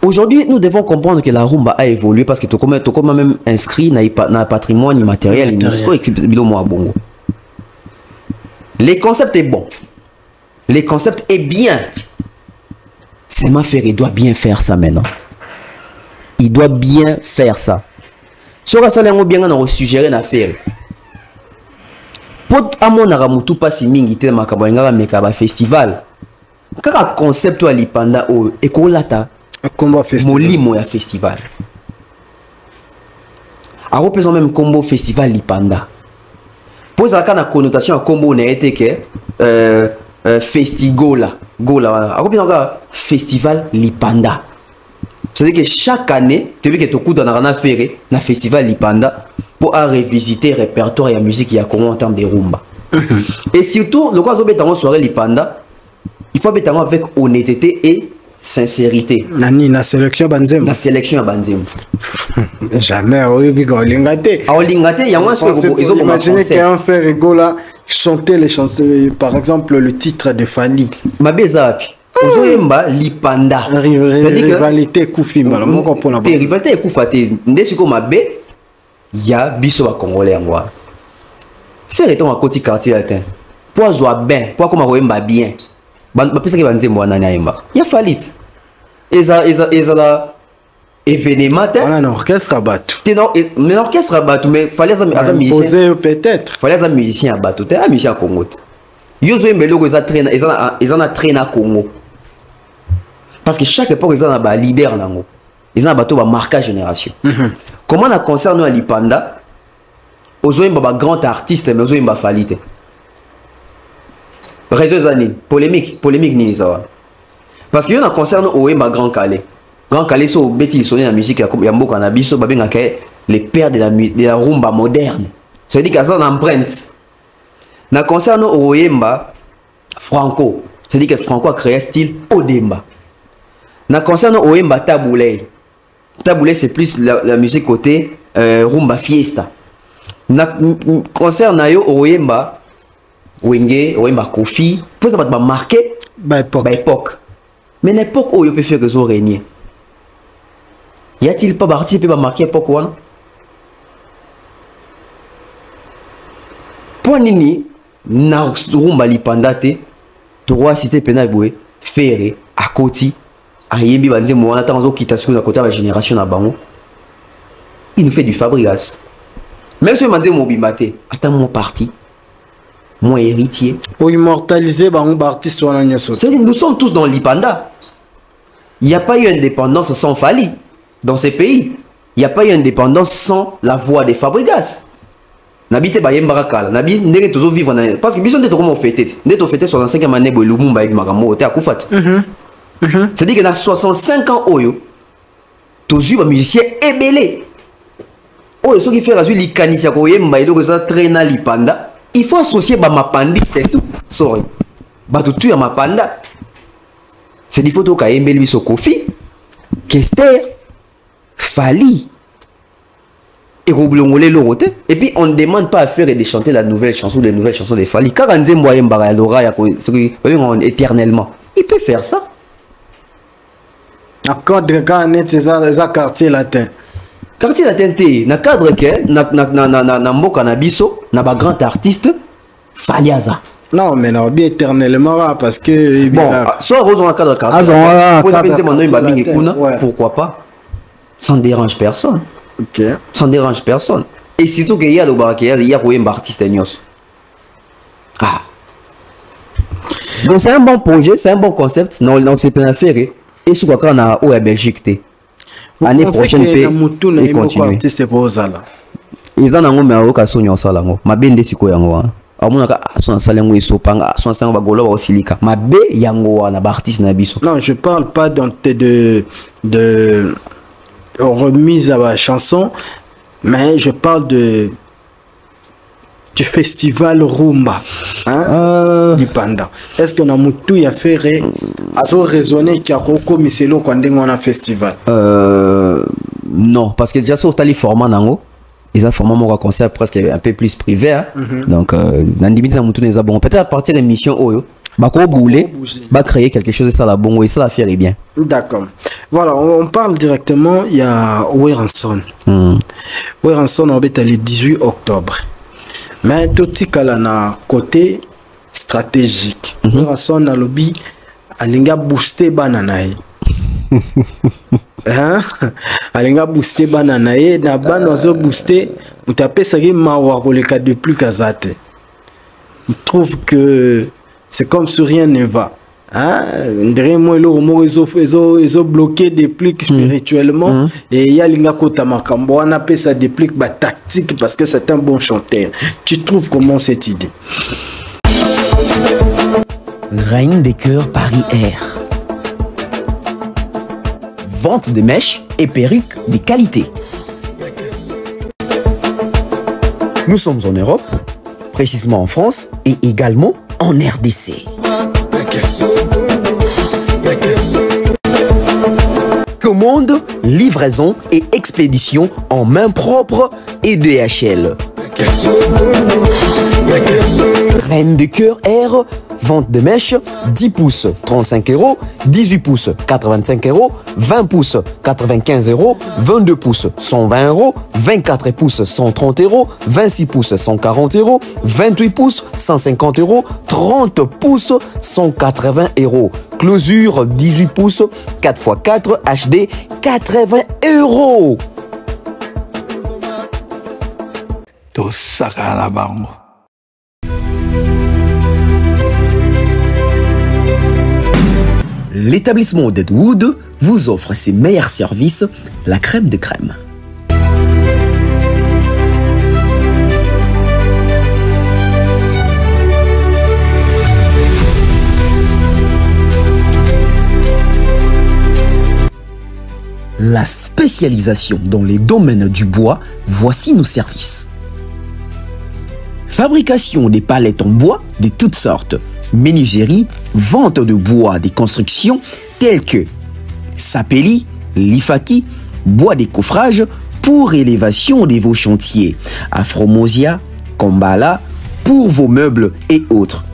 Aujourd'hui, nous devons comprendre que la rumba a évolué parce que tout comme même inscrit dans le patrimoine immatériel bongo. Les concepts est bon. Les concepts est bien. Seulement faire, il doit bien faire ça maintenant. Il doit bien faire ça. Sur ça, on bien on suggérer une affaire. Pour amon aramutu pasi mingi te makabanga meka festival. Kaka concept wa lipanda o ekolata combo festival. Molimo ya festival. A représente même combo festival lipanda. Pour ça kana connotation à combo na été que festigola gola. A représente festival lipanda. C'est-à-dire que chaque année, tu veux que tu coudes dans un faire na festival lipanda pour revisiter le répertoire et la musique qui a comment en termes de rumba. Et surtout, le cas où tu as soirée lipanda, il faut être avec honnêteté et sincérité. Nani na sélection Banzembo. La sélection à Banzembo. Jamais au Olingate. À Olingate, il y a moins ils ont imaginé qu'un frère Rigola chanter les chansons, par exemple le titre de Fanny. Ma bezapi. Ozoyemba lipanda. Rivalité Koufimba. Mon comprend. Rivalité Koufate. Ndesiko mabe. Ya biso wa Congolais ngwa. Faire eton à côté quartier latin. Pour jouer bien, pour comment oyemba bien. Ba pesa ke Banzembo wana nyayemba. Ya falit. Eza la événement. On a un orchestre à battre. Mais orchestre à battre, mais fallait ça musicien peut-être. Fallait ça musicien à battre. T'es un musicien à Congo. Yozo mbelo eza traîner, ils en a traîné à Congo. Parce que chaque époque ils en a leader nango. Ils en a bateau ba marquage génération. Comment on concerne à Lipanda, Ozoïm Baba grand artiste, mais Ozoïm Baba falite. Réseau Zani, polémique ni ça. Parce que y a un concerne au Grand Calais. Grand Calais, so bêtis sonner la musique, il y a beaucoup en abisso, les pères de la rumba moderne. Ça veut dire qu'il y a une empreinte. Na concerne au Yemba Franco, c'est-à-dire que Franco a créé un style Odemba. Na concerne au Yemba Taboulé. Taboulé c'est plus la musique côté rumba fiesta. Na concerne yo au Yemba Wenge, au Yemba Kofi, pour ça va marquer by époque. Mais l'époque où il peut faire que ça régner. Y a-t-il pas participé à marquer époque ou non? Pour nini na rumba lipanda te trois cité pena boé ferré à côté à yembi Banzembo on attend aux quitation na côté de la génération na bango il nous fait du Fabregas même si Banzembo bimate attends mon parti mon héritier pour immortaliser bango artiste wana nyoso. C'est nous sommes tous dans lipanda. Il n'y a pas eu indépendance sans Fali dans ces pays. Il n'y a pas eu indépendance sans la voix des Fabregas. N'habite ba yembarakala nabi ndenge tozo vivre parce que biso ndeko comment fêter ndeko fêter 65e année bo Lumumba avec Makambo te akufati. C'est-à-dire que dans 65 ans oyo tozu ba musicien ébélé Oh, ce qui fait la suite, les canisses, ça traîne à l'ipanda. Il faut associer ma pandi, c'est tout. Sorry. Tu as ma panda. C'est des photos qu'a aimé lui sur Kofi, Kester, Fali. Et puis on ne demande pas à faire de chanter la nouvelle chanson, les nouvelles chansons de Fali. Car éternellement, il peut faire ça. C'est quartier latin. Quartier latin, na cadre que na mboka na biso, na ba grand artiste Fali Aza. Non, mais non, bien éternellement parce que bon, soit Rose en cadre quartier. Pourquoi pas? Ça ne dérange personne. Ok. Ça ne dérange personne. Et surtout qu'il y a le barakéa, il y a un artiste Nios. Ah. Donc c'est un bon projet, c'est un bon concept. Non, c'est pas faire. Et ce qu'on a au Belgique. L'année prochaine, il continue. Ils en ont mis au cas où ça là. Ma bende siko yango. Amunaka son salengo isopanga, son salengo bagolo ba silika. Ma be yango na ba artiste na biso. Non, je parle pas de remise à la chanson, mais je parle du festival Rumba, hein, du Panda. Est-ce qu'on a tout à faire à raisonner qu'il y a comme c'est là quand on a un festival? Non, parce que déjà sur les formats nango, ils ont formé mon concept presque un peu plus privé, hein. Donc peut-être à partir des missions Oyo. Créer quelque chose de ça la bon et ça la faire est bien. D'accord. Voilà, on parle directement, il y a Weranson. Weranson en fait le 18 octobre. Mais tout ce qu'il a côté stratégique. Weranson a lobby alinga booster bananae. Hein? Alinga booster bananae na banozo booster, mutape ça qui m'a pour le cas de plus kazate. Il trouve que c'est comme si rien ne va. Hein? Ils ont bloqué des plics spirituellement. Et il y a l'ingakota makambo. On appelle ça des plics tactiques parce que c'est un bon chanteur. Tu trouves comment cette idée? Reine des cœurs Paris Air. Vente de mèches et perruques de qualité. Nous sommes en Europe, précisément en France et également en RDC. Commande, livraison et expédition en main propre et DHL. Reine de cœur Air, vente de mèches, 10 pouces 35 €, 18 pouces 85 €, 20 pouces 95 €, 22 pouces 120 €, 24 pouces 130 €, 26 pouces 140 €, 28 pouces 150 €, 30 pouces 180 €. Closure 18 pouces 4x4 HD 80 €. L'établissement Deadwood vous offre ses meilleurs services, la crème de crème. La spécialisation dans les domaines du bois, voici nos services. Fabrication des palettes en bois de toutes sortes, menuiserie, vente de bois des constructions telles que sapelli, lifaki, bois des coffrages pour élévation de vos chantiers, afromosia, kambala pour vos meubles et autres.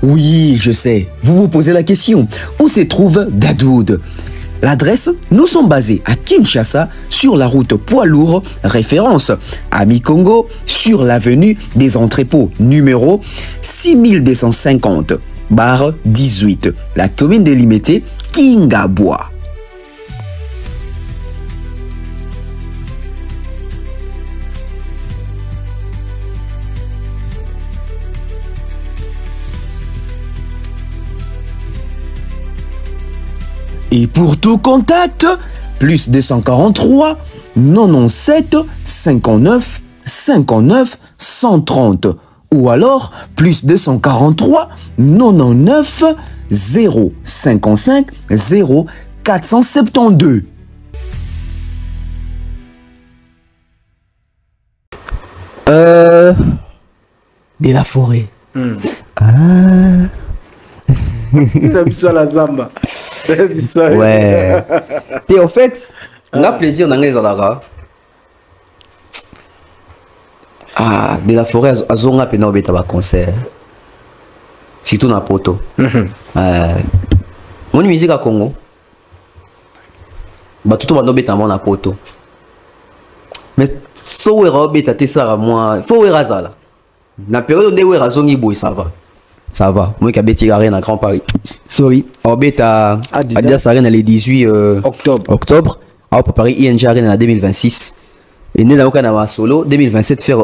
Oui, je sais, vous vous posez la question, où se trouve Deadwood? L'adresse, nous sommes basés à Kinshasa sur la route poids lourd, référence à Mikongo sur l'avenue des entrepôts numéro 6250/18, la commune délimitée Kingabois. Et pour tout contact, plus 243 97 59 59 130 ou alors plus 243 99 055 0 472. De la forêt. La zamba. Ouais. Et en fait, on a plaisir dans les Alara. De la forêt, à Zonga Pena Obeta va concert. Surtout dans Poto. Mon musique à Congo. Tout le monde est en Poto. Mais si vous avez ça, moi, il faut que ça. La période où vous avez ça va. Ça va. Moi, je suis à Grand Paris. Sorry. Orbit à Adidas Arena le 18 octobre. À Paris, ING Arena en 2026. Et nous avons un solo 2027 faire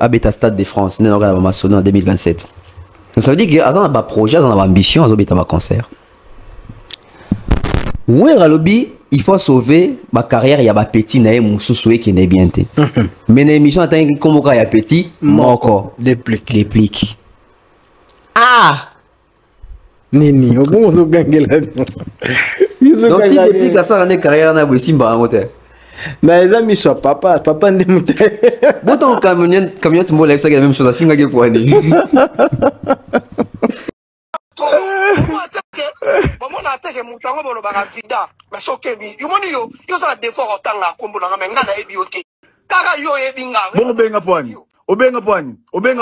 à Stade de France. Nous avons un solo en 2027. Donc ça veut dire qu'il y a un projet, un ambition, un concert. Ouais, Ralobi, il faut sauver ma carrière. Il y a un petit naïf moussoué qui n'est bien té. Mais l'émission attend comme il y a petit, moko déplique. Ah, Nini, au bon, on gagne là. Donc si déplique à ça, on est carrière na Simba en hôtel. Mais les amis sont papa n'est mouté. Bon, ton camion, tu m'as l'air ça la même chose à finir pour aller. Maman a attaqué mon tango pour le bagafida. Mais ce que dit, il m'a dit yo ça défort en temps à combo na mais ngana ebioke. Kaka yo ebinga. Bon benga poani. Obenga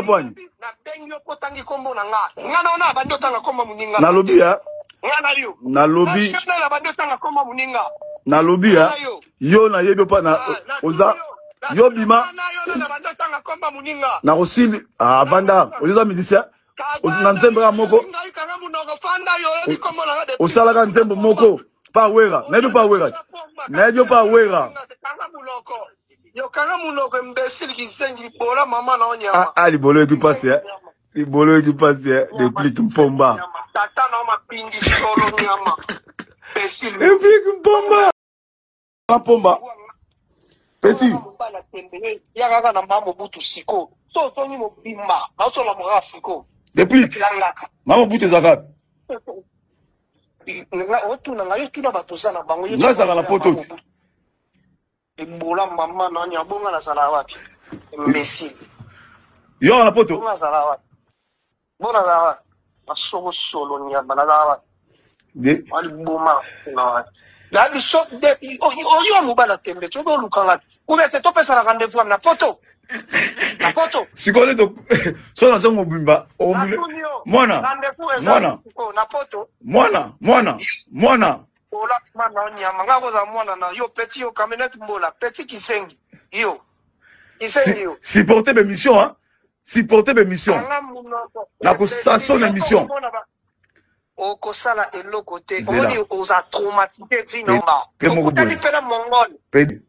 poani. Na bengo ko tangi combo na nga. Ngana na bando tanga komba muninga. Na lobby ya. Ngana yo. Na lobby. Na bando tanga komba muninga. Na lobby ya. Yo na yebi pa na oza. Yo bima. Na bando tanga komba muninga. Na osili avanda. Oza musicien. Na nzembe ya moko. Osalaka nzembe moko. Pa wera. Nedo pa wera. Yo kanga muloko imbécile qui sengi bola mama na onyama. Libolo qui passe déplique mpomba. Tata na ma pingi solo nyama. Imbécile. Déplique mpomba. Petit. Ya kaka na mambo butu siko. So ni mo bimba. Na so la mo siko. Déplique. Maman butu zakat. Otuna ngayo tuna batuzana bango yo. Ngasa na poto. Bola mama na nyabonga na sala wapi imbécile yo na poto bona sala wapi bona sala masoko solo nyamba na sala de wali boma na la bi so de yo mubala tembe chodo lukanga kubete to pesa na rendez-vous na poto sikole to so na songo bimba mwana Ola mana nyama ngako za mwana na yo petit yo camionnette mbola petit kisengi yo supporter mes missions na ko saso na mission o ko sala eloko te omoni oza traumatisé vino ba otali pena mongol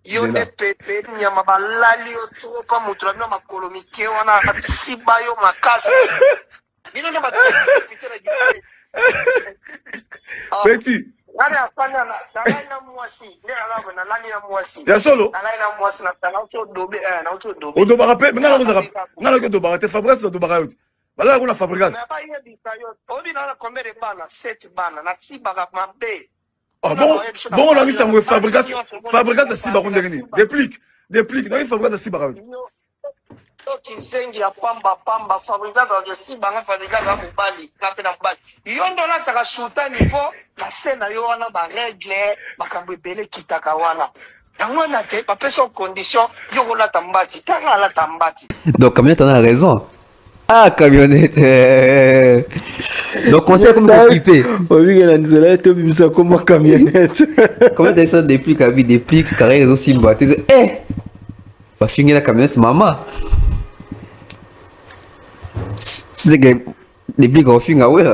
yo ne pepe nyama balali o tropa mutra na makolo mike wana siba yo makasi bino nyama petit Nani afanya na na mwasi ndio alabu na lani ya mwasi ya solo na lani na mwasi na tana uto dobe na uto dobe o doba rappel ngana ko ngana ko doba te Fabrice doba yote bala ko na Fabrice na ba yebi sayo obi na combien de bana 7 bana na siba ga mambe bon la mise en Fabrice a siba ko ndengeni déplique na Fabrice a siba yote Kisengi ya pamba Fabrice za siba nga Fabrice za mubali na pena mubali yondo na taka sultani po la scène yo wana ba règle makambo ebele kitaka wana tango na te pa peso condition yo ko la tambati tanga la tambati donc camionnette a raison camionnette donc conseil comme occupé oui que la nzela to bimisa comme camionnette comment tu ça déplique carré réseau simba va finir la camionnette maman c'est que déplique au fin ouais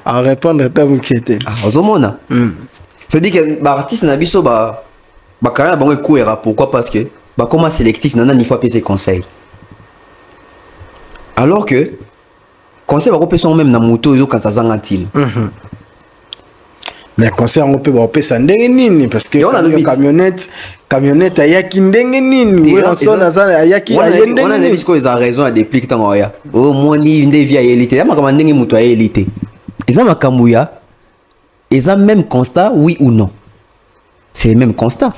à répondre à ta bouquette. C'est-à-dire que l'artiste n'a pas de carrière. Pourquoi? Parce que comment sélectif n'a ni fois ses conseils. Alors que conseil va repérer son même dans moto quand ça s'engantine. Mais conseil on peut repérer ça nini parce que camionnette ayaki ndenge nini on a des biscots ils ont raison à dépliquer tant ya au moins ni une vie à élite ya makama ndenge muto à élite ils ont makambuya ils ont même constat oui ou non c'est le même constat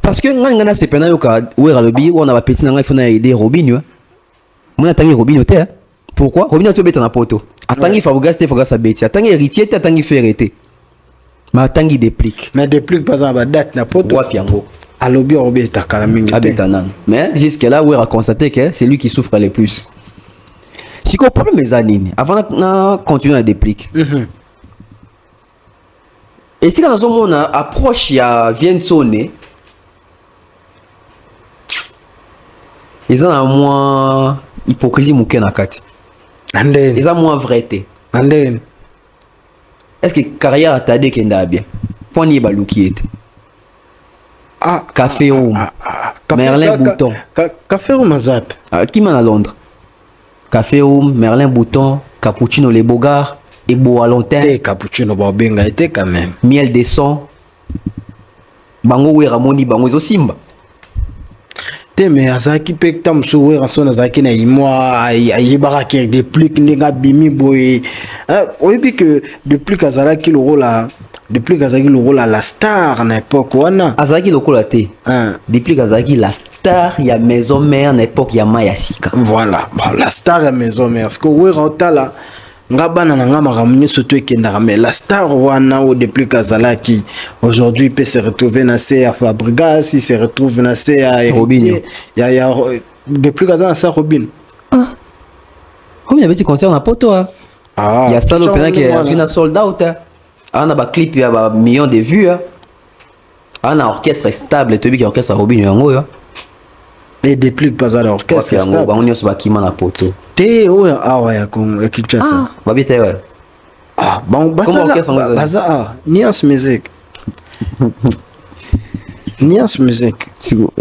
parce que ngana c'est pena yoka wera lobi on a petit nanga il faut na aider Robinho mon atangi Robinho te pourquoi Robinho to beta na poto atangi Fabregas te Fabregas abeti atangi héritier te atangi ferreté mais atangi déplique mais déplique par exemple date na poto wapi yango alobi obeta kala mingi abeta nan mais jusqu'à là wera constaté que c'est lui qui souffre le plus si ko problème les anines avant na continuer à déplique et si quand on a approche ya Vienzone ils ont moins hypocrisie mouké na kati ils ont moins vérité est-ce que carrière attendait kenda bien point ni baluki était Café Room Merlin Bouton Café Room Azap qui mène à Londres Café Room Merlin Bouton Cappuccino Les Bogards et Beau à long terme Cappuccino Bobenga était quand même Miel des sons Bango Weramoni Bango Ezo Simba te mais azaki pekta msuwe rason azaki na imwa ayebara ki des plus ndinga bimi boy oyebi que depuis kazalaki le rôle depuis kazalaki le rôle à la star na époque wana azalaki lokola te depuis kazalaki la star ya maison mère na époque ya Mayasika voilà bon, la star ya maison mère parce que wera otala ngabana na ngama ramuni surtout ekendaka mais la star wana ou depuis kazalaki aujourd'hui peut se retrouver na se à Fabregas il se retrouve na se à Robinho ya depuis kazalaki sa Robinho comme il y avait des concerts na poto il y a ça l'opéra qui est une sold out on a ba clip ya ba millions de vues on a orchestre stable to bi ki orchestre Robinho yango et depuis pas à l'orchestre stable ba on ba kima na poto te oya awa ya Congo ya Kinshasa babita ouais bon baza Niance Music Niance Music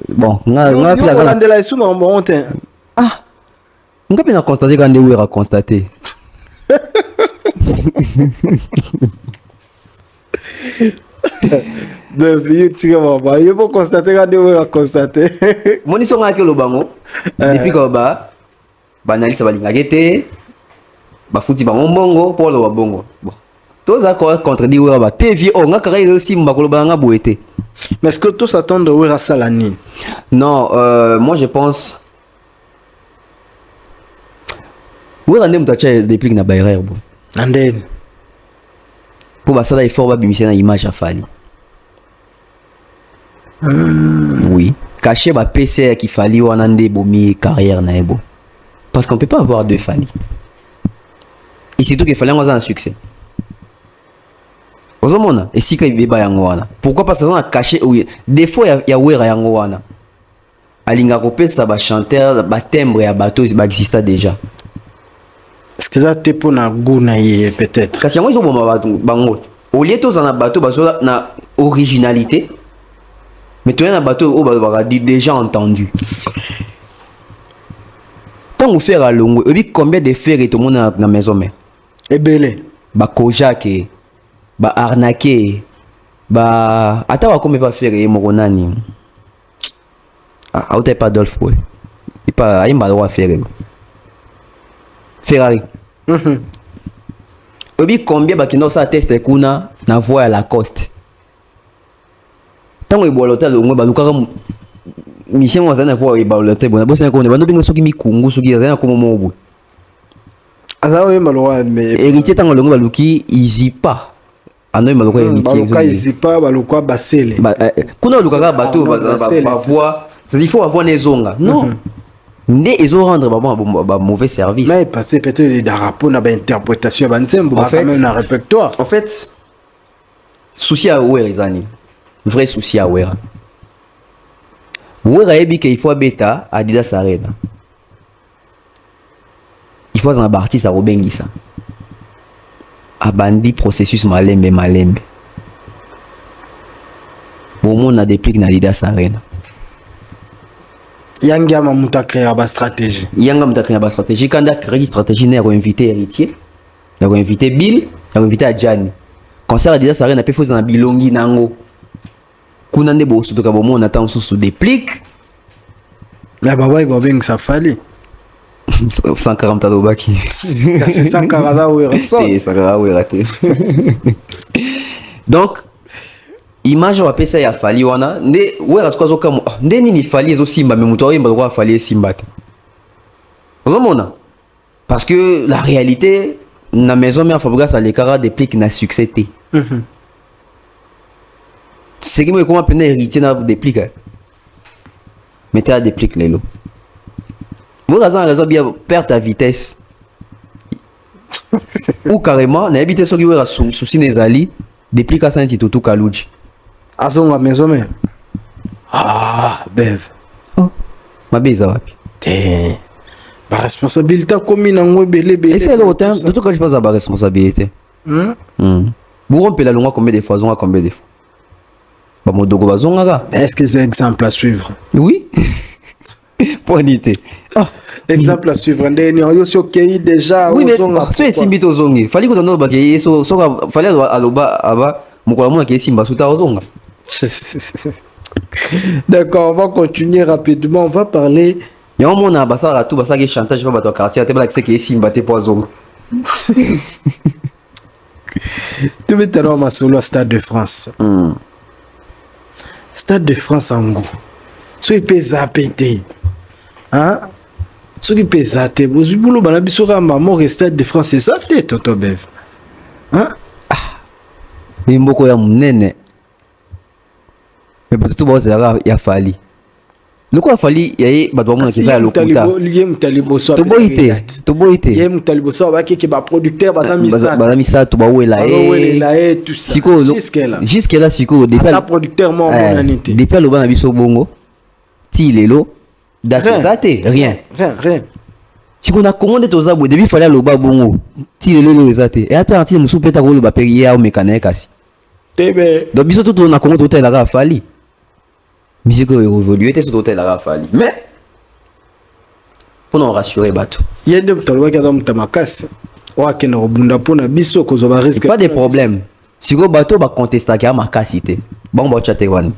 bon nga tu la de la sous non bon te nga bien constater quand on a constaté il faut constater quand on a constaté moni songa ke lo bango depuis ko ba banalisa balinga gete ba futi bango mbongo pour lo bongo bon tous accords contredire wa ba te vie on nga kara simba ko lo banga boete mais est-ce que tous s'attendent à Salani non moi je pense oui on aime tacher depuis na bayrer bon and pour ba ça il faut ba bimisa na image à Fali oui cacher ba PC qui Fali wana ndé bomi carrière na ebo parce qu'on peut pas avoir deux Fali et surtout qu'il fallait un succès ozomona et si qu'il beba yango wana pourquoi parce que ça a caché oui des fois ya wera yango wana alinga kopesa ba chanteur ba timbre ya bateau ba exista déjà est-ce que ça te pour na guna yé peut-être kasi yango izo bomba bango au lieu to na bateau bazo na originalité mais toi na bateau o ba déjà entendu tant vous faire à longo et puis combien de faire et tout le monde na maison mais et belé ba kojake ba arnaqué ba ata wa comme pas faire et moronani autant pas Dolph ouais et pas il m'a droit faire Ferrari obi combien ba kino sa test kuna na voie à Lacoste tango ibolote longo ba lukaka mission wa zana voie ibolote bona bosa ko ne bando bingo soki mikungu soki zana ko momo alors oui malwa mais héritier tango longo ba luki izipa ando maloko héritier ba izipa ba lukwa basele kuna lukaka bateau ba voie c'est il faut avoir les onga non ils ont rendre bah mauvais service mais passer peut-être des drapeaux na ba interprétation ba ntembo ba quand même un répertoire en fait souci à ouais les amis vrai souci à ouais ebi qu'il faut beta Adidas Arena il faut un artiste à Robengisa abandi processus malembe bon on a des prix na Adidas Arena Yanga mamuta créer ba stratégie. Yanga mamuta créer ba stratégie quand a créé stratégie n'a invité héritier, n'a invité Bill, n'a invité Adjani. Concert Adidas Arena pe faisant bilongi nango. Kuna nde bo surtout ka bo on attend sous déplique. Mais baba il bing ça fallait. 140 dobaki. C'est 140 ouais. C'est 140 ouais raté. Donc image wa pesa ya fali wana nde wera skwazo kama nde nini fali ezo simba mais muto yemba kwa fali simba te ozomona parce que la réalité na maison mère Fabregas alekara déplique na succès te c'est qui me comment peine héritier na déplique mettez à déplique lelo vous avez raison bien perdre ta vitesse ou carrément na habité so ki wera souci nezali déplique à saint tout kaluji azonga maison mère ah bev oh ma beza wapi te ba responsabilité comme nango belé belé et c'est le temps de tout quand je pense à ba responsabilité vous rompez la longue combien de fois zonga combien de fois ba modogo bazonga est-ce que c'est exemple à suivre oui poinité ah exemple à suivre ndeni yo so kei déjà oui mais so esimbito ozongi fali ko tondo ba kei so fali aloba aba mokola mona kei simba suta ozonga. D'accord, on va continuer rapidement. On va parler. Il y a un moment où tout qui chantage pas ton quartier, tu vas que c'est simba tes poisons. Tu veux te rendre solo au Stade de France. Stade de France en gros. Ce qui pèse à péter. Hein? Ce qui pèse à péter. Vous boulot banabisora maman au Stade de France c'est ça tête tonton Bev. Hein? Ah. Il mboko ya munene. Mais tout le monde a fallu. Le quoi fallu, il y a des gens qui sont là. Il y a des gens qui sont producteurs, jusqu'à là, depuis le ban abiso bongo, tilelo, rien. Si on a commandé tous ça, depuis fallait le bas bongo, tilelo le zate. Et attends, tu me soupes ta roule ba payer au mécanique asi. Donc biso tout on a commandé hôtel là fallu. Musique évolue était sur l'hôtel à Rafali. Mais pour nous rassurer bateau. Il y a des gens qui ont des makas. Pas de problème. Si le bateau va contester qu'il y a ma cassité. Bon bah chatter one.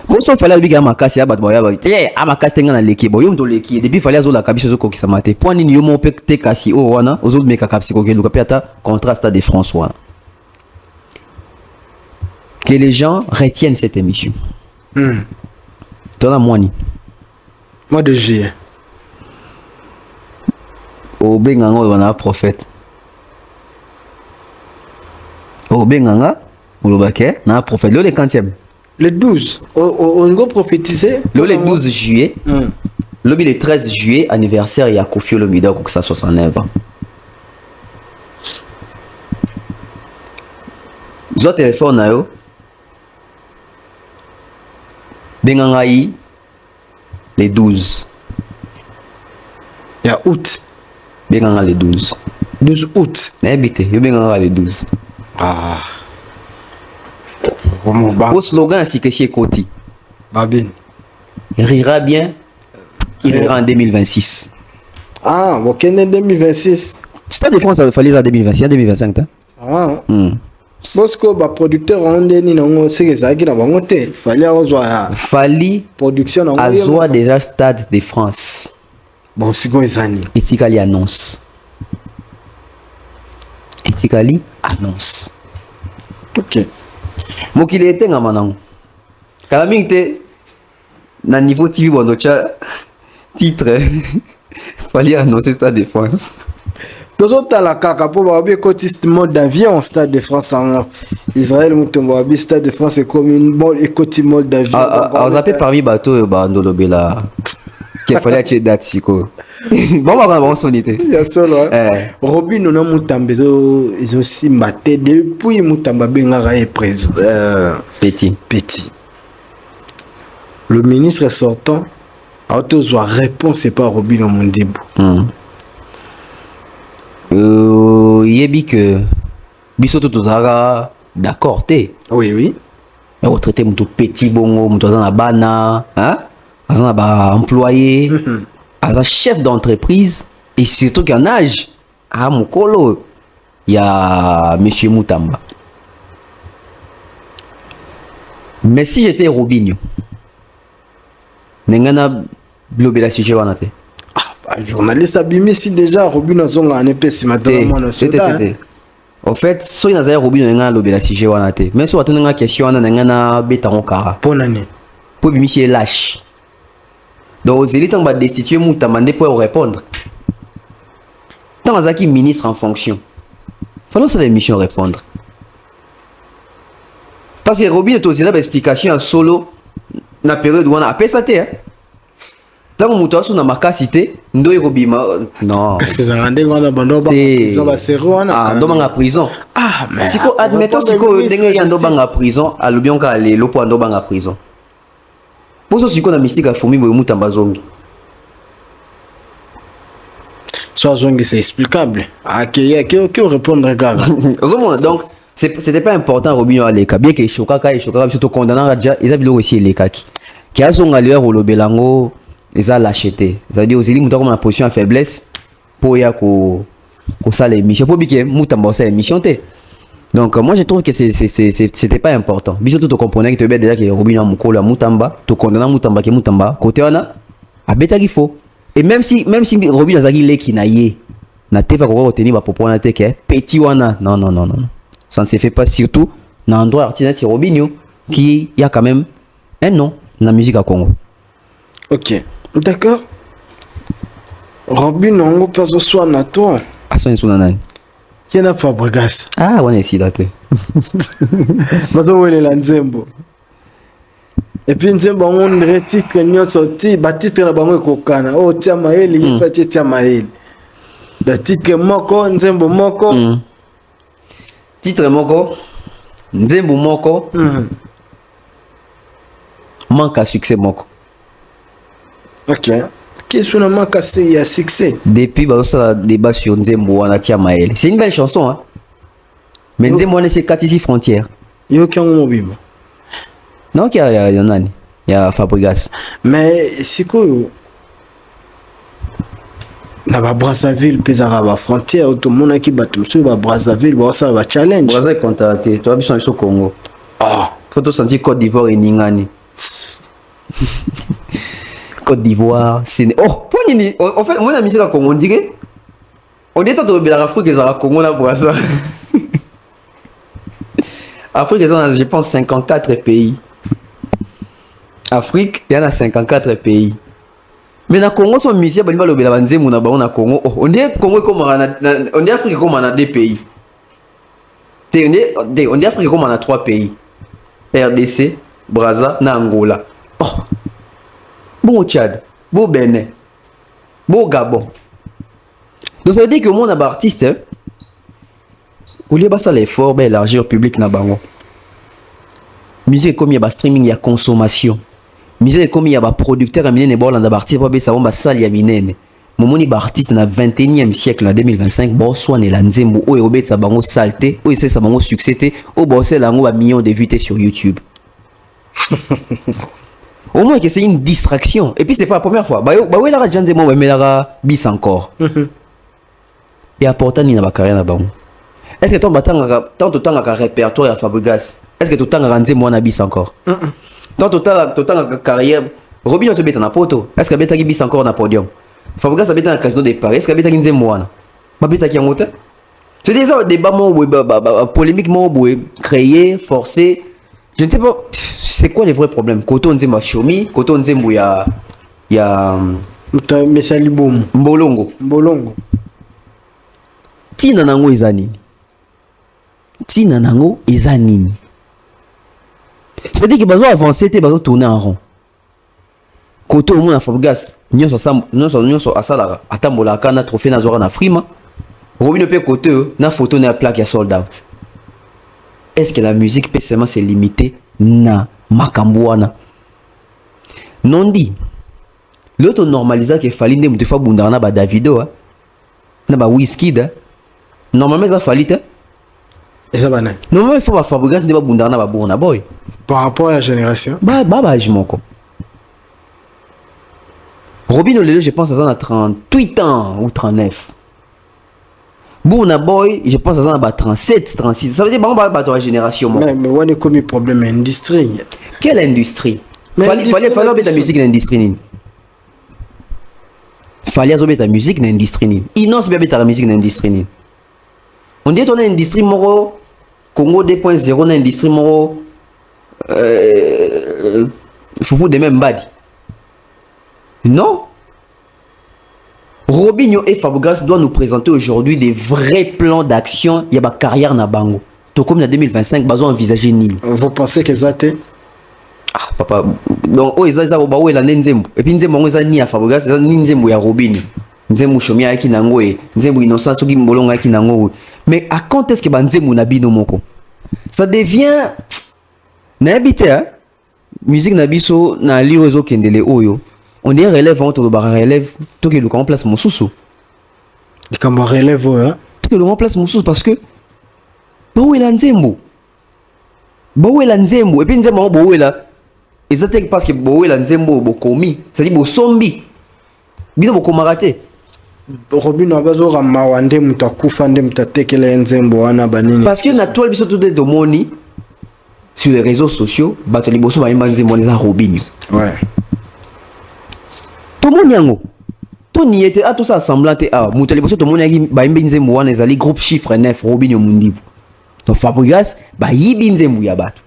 Bon sauf fallait lui qu'il y a ma casse ya bateau ya bateau. Eh à ma casse tenga na leki. Bon yom to leki. Depuis fallait azola kabiso zo ko kisamate. Point ni yomo pe te kasi o wana. Ozol meka kapsi ko ke luka piata contraste de François. Que les gens retiennent cette émission. Ton amouani. Moi de juillet. Au Benganga, on a un prophète. Au Benganga, on a un prophète. Le 40e. Le 12. On va prophétiser. Le 12 juillet. Le 13 juillet, anniversaire, il y a Kofi Olomide, qui a 69 ans. Vous avez téléphone, Bengangaï, les 12. Il y a août. Benganga les 12. 12 août. Habité, il Benganga les 12. Ah. Au slogan, c'est que c'est Koti. Babine. Il rira bien. Il rira en 2026. Ah, ok, en 2026. Stade de France, il fallait en 2026, en 2025. Ah. Parce que les producteurs ont dit que fallait production à déjà Stade de France. Bon, c'est quoi les années? Et Tikali annonce. Et Tikali annonce. Ok. Moi qui l'ai été en manang. Quand même, na niveau TV bondocha titre. Fallait annoncer Stade de France. Tous autres la caca pour voir écotiste mode d'avion Stade de France en Israël mutombo abi Stade de France est comme une bonne écotiste mode d'avion. Ah, vous appelez parmi bateau bandolo bela. Qu'il fallait acheter date siko. Bon on va soniter. Il y a solo. Robin on a mutambezo ils aussi maté depuis mutamba bengara est président petit. Le ministre sortant a toujours réponse pas Robin Mondebo. Yebi que biso tout zara d'accord té. Oui. Mais on traiter mon petit bongo, mon na bana, hein? Azana ba employé, azana chef d'entreprise et surtout qu'en âge à Mukolo, il y a monsieur Mutamba. Mais si j'étais Robinho, n'engana blobé la sujet wanate. Journaliste abimi si déjà Robin Zonga en épée si maintenant moi En fait, so il y a Robin na lobby la sujet wana te. Mais so atuna nga question wana na beta ngokara. Pour l'année. Pour bimisi lâche. Donc aux élites on va destituer Moutamba pour répondre. Tant azaki ministre en fonction. Fallait ça l'émission répondre. Parce que Robin est aussi là explication en solo na période où on a appelé ça te. Tant que Moutou sur na makasité, ndo Robima non. C'est ça rendez on a bando ba prison ba serro wana. Ah, ndo banga prison. Ah mais. Siko admettons siko ndenge ya ndo banga prison, alobionka le lopo ndo banga prison. Pour ça siko na mystique a fourmi boy Moutamba zongi. Soit zongi c'est explicable. Ah qui répondre regarde. Donc c'était pas important Robinho à l'éca bien que chokaka surtout condamnant déjà ils avaient aussi les kaki. Qui a son allure au lobelango ils a lâcheté. C'est-à-dire aux élites comme en position à faiblesse pour y a ko ça les missions pour bien Moutamba ça les missions té. Donc moi je trouve que c'était pas important. Bien surtout tu comprenais que tu déjà que Robinho Mukolo Moutamba, tu condamnant Moutamba que Moutamba côté on a beta qu'il faut. Et même si Robinho Azagi leki na yé na te va ko retenir ba popo na te que petit wana non. Ça ne se fait pas surtout dans un endroit artisanal Robinho qui y a quand même un nom dans la musique à Congo. Ok, d'accord. Robinho on peut se soigner à toi. À son soin il y en a Fabregas. Ah, on est ici là. Mais on est là Nzembo. Et puis Nzembo on retitre nyo sorti, ba titre na bango kokana. Oh tia maeli, il fait tia maeli. Le titre moko Nzembo moko. Titre moko Nzembo moko. Manque à succès moko. Ok. Qu'est-ce qu'on a manqué à succès? Depuis ça débat sur Nzembo wana tia maeli. C'est une belle chanson hein. Mais Nzembo wana c'est 4 ici frontières. Yo qui ont mobile. Non, il y a Fabregas. Mais c'est quoi? Dans la Brazzaville, puis à la frontière, tout le monde qui bat sur la Brazzaville, ça va challenge. Brazzaville contacté, tu as vu au Congo. Ah, faut te sentir Côte d'Ivoire et Ningani. Côte d'Ivoire, c'est oh, en fait, moi ami c'est la Congo, on dirait tant de l'Afrique et la Congo là Brazza. Afrique, je pense 54 pays. Afrique, il y en a 54 pays. Mais dans le Congo, son mission, on dirait Congo comme on dit Afrique comme on a 2 pays. On dit Afrique comme on a 3 pays. RDC, Brazza, Angola. Oh. Bon Tchad, bon Bénin, bon Gabon. Donc ça veut dire que moi, on a artiste, au lieu de ça l'effort, élargir le public na bango. Musique comme il y a streaming, il y a consommation. Musique comme il y a producteur à minen et bon dans artiste pour ça on va salir à minen. Momoni artiste dans le 21e siècle en 2025 bon soit ne la Nzembo o obet ça bango salté o c'est ça bango succès o bossé lango a millions de vues sur YouTube. Au moins que c'est une distraction et puis c'est pas la première fois. Bah ouais la Nzembo mais la bis encore. Et apportant ni na ba carrière na bango. Est-ce que ton batanga tant autant à répertoire à Fabregas? Est-ce que tout temps à Nzembo na bis encore? Tant total carrière Robinho te beta na poto. Est-ce que beta ki bis encore na podium? Fabregas a beta na casino de Paris. Est-ce que beta ki Nzembo wana? Ba beta ki ngote? C'est des débats polémiques créés, forcés. Je ne sais pas c'est quoi les vrais problèmes. Koto Nzembo Chomi, Koto Nzembo ya Mesaliboum Mbolongo. Tina nango ezanini. C'est-à-dire que bazo avancer te bazo tourner en rond. Côté au monde à Fabregas, nyonso asala atambola kana trophée na zora na frima. Robinho pe côté na photo na plaque ya sold out. Est-ce que la musique peut seulement se limiter na makambuana? Non dit. L'autre normalisa que fallait ndem te fa bundana ba Davido na ba Wizkid. Normalement ça fallait normalement il faut que Fabregas ne va bundana ba bona boy. Par rapport à la génération. Bah moko. Robinho Lelo je pense à ça à 38 ans ou 39. Bouna boy je pense à ça à 37, 36. Ça veut dire bah on va battre la génération. Mais on est comme un problème industrie. Quelle industrie? Fallait mettre la musique dans l'industrie. Fallait mettre la musique dans l'industrie. Innocent bien mettre la musique dans l'industrie. On dit qu'on a une industrie moro Congo 2.0, on a une industrie moro foufou de même badi. Non. Robinho et Fabregas doivent nous présenter aujourd'hui des vrais plans d'action. Il y a ma carrière na bango. Tout comme en 2025, ils ont envisagé Nîmes. Vous pensez que ça t'est? Ah, papa. Donc, oh, ils ont la Nzembo. Et puis, Nzembo, ils ont ni à Fabregas, ils ont ni Nzembo ya Robinho. Nzembo Chomi à Kinango et Nzembo Innocent, Soki Mbolonga à Kinango. Mais à quand est-ce que Nzembo Nabino Moko? Ça devient. N'habité, hein? Musique Nabiso, na li réseau Kendele Oyo. On est relève, on te relève, tout que le remplace mon sous-sous. Comment relève, hein? Tout que le remplace mon sous parce que. Où est la Nzembo? Où est la Nzembo? Et puis Nzembo, où est là? Exactement parce que où est la Nzembo, Bokomi. C'est-à-dire, Bosombi. Bino Bokomaraté. Robin Abazo Mawande Mutakufa Mtatekele Nzembo Ana Banini. Parce que na toile biso tout de moni sur les réseaux sociaux, bateli boso ba Nzembo les Robin. Ouais. Tout le monde yango. Tout n'y était à tout ça semblant te ah muteli boso tout le monde yaki ba Nzembo wana ezali groupe chiffre 9 Robin Mundi. Donc Fabregas ba yibi Nzembo ya bato.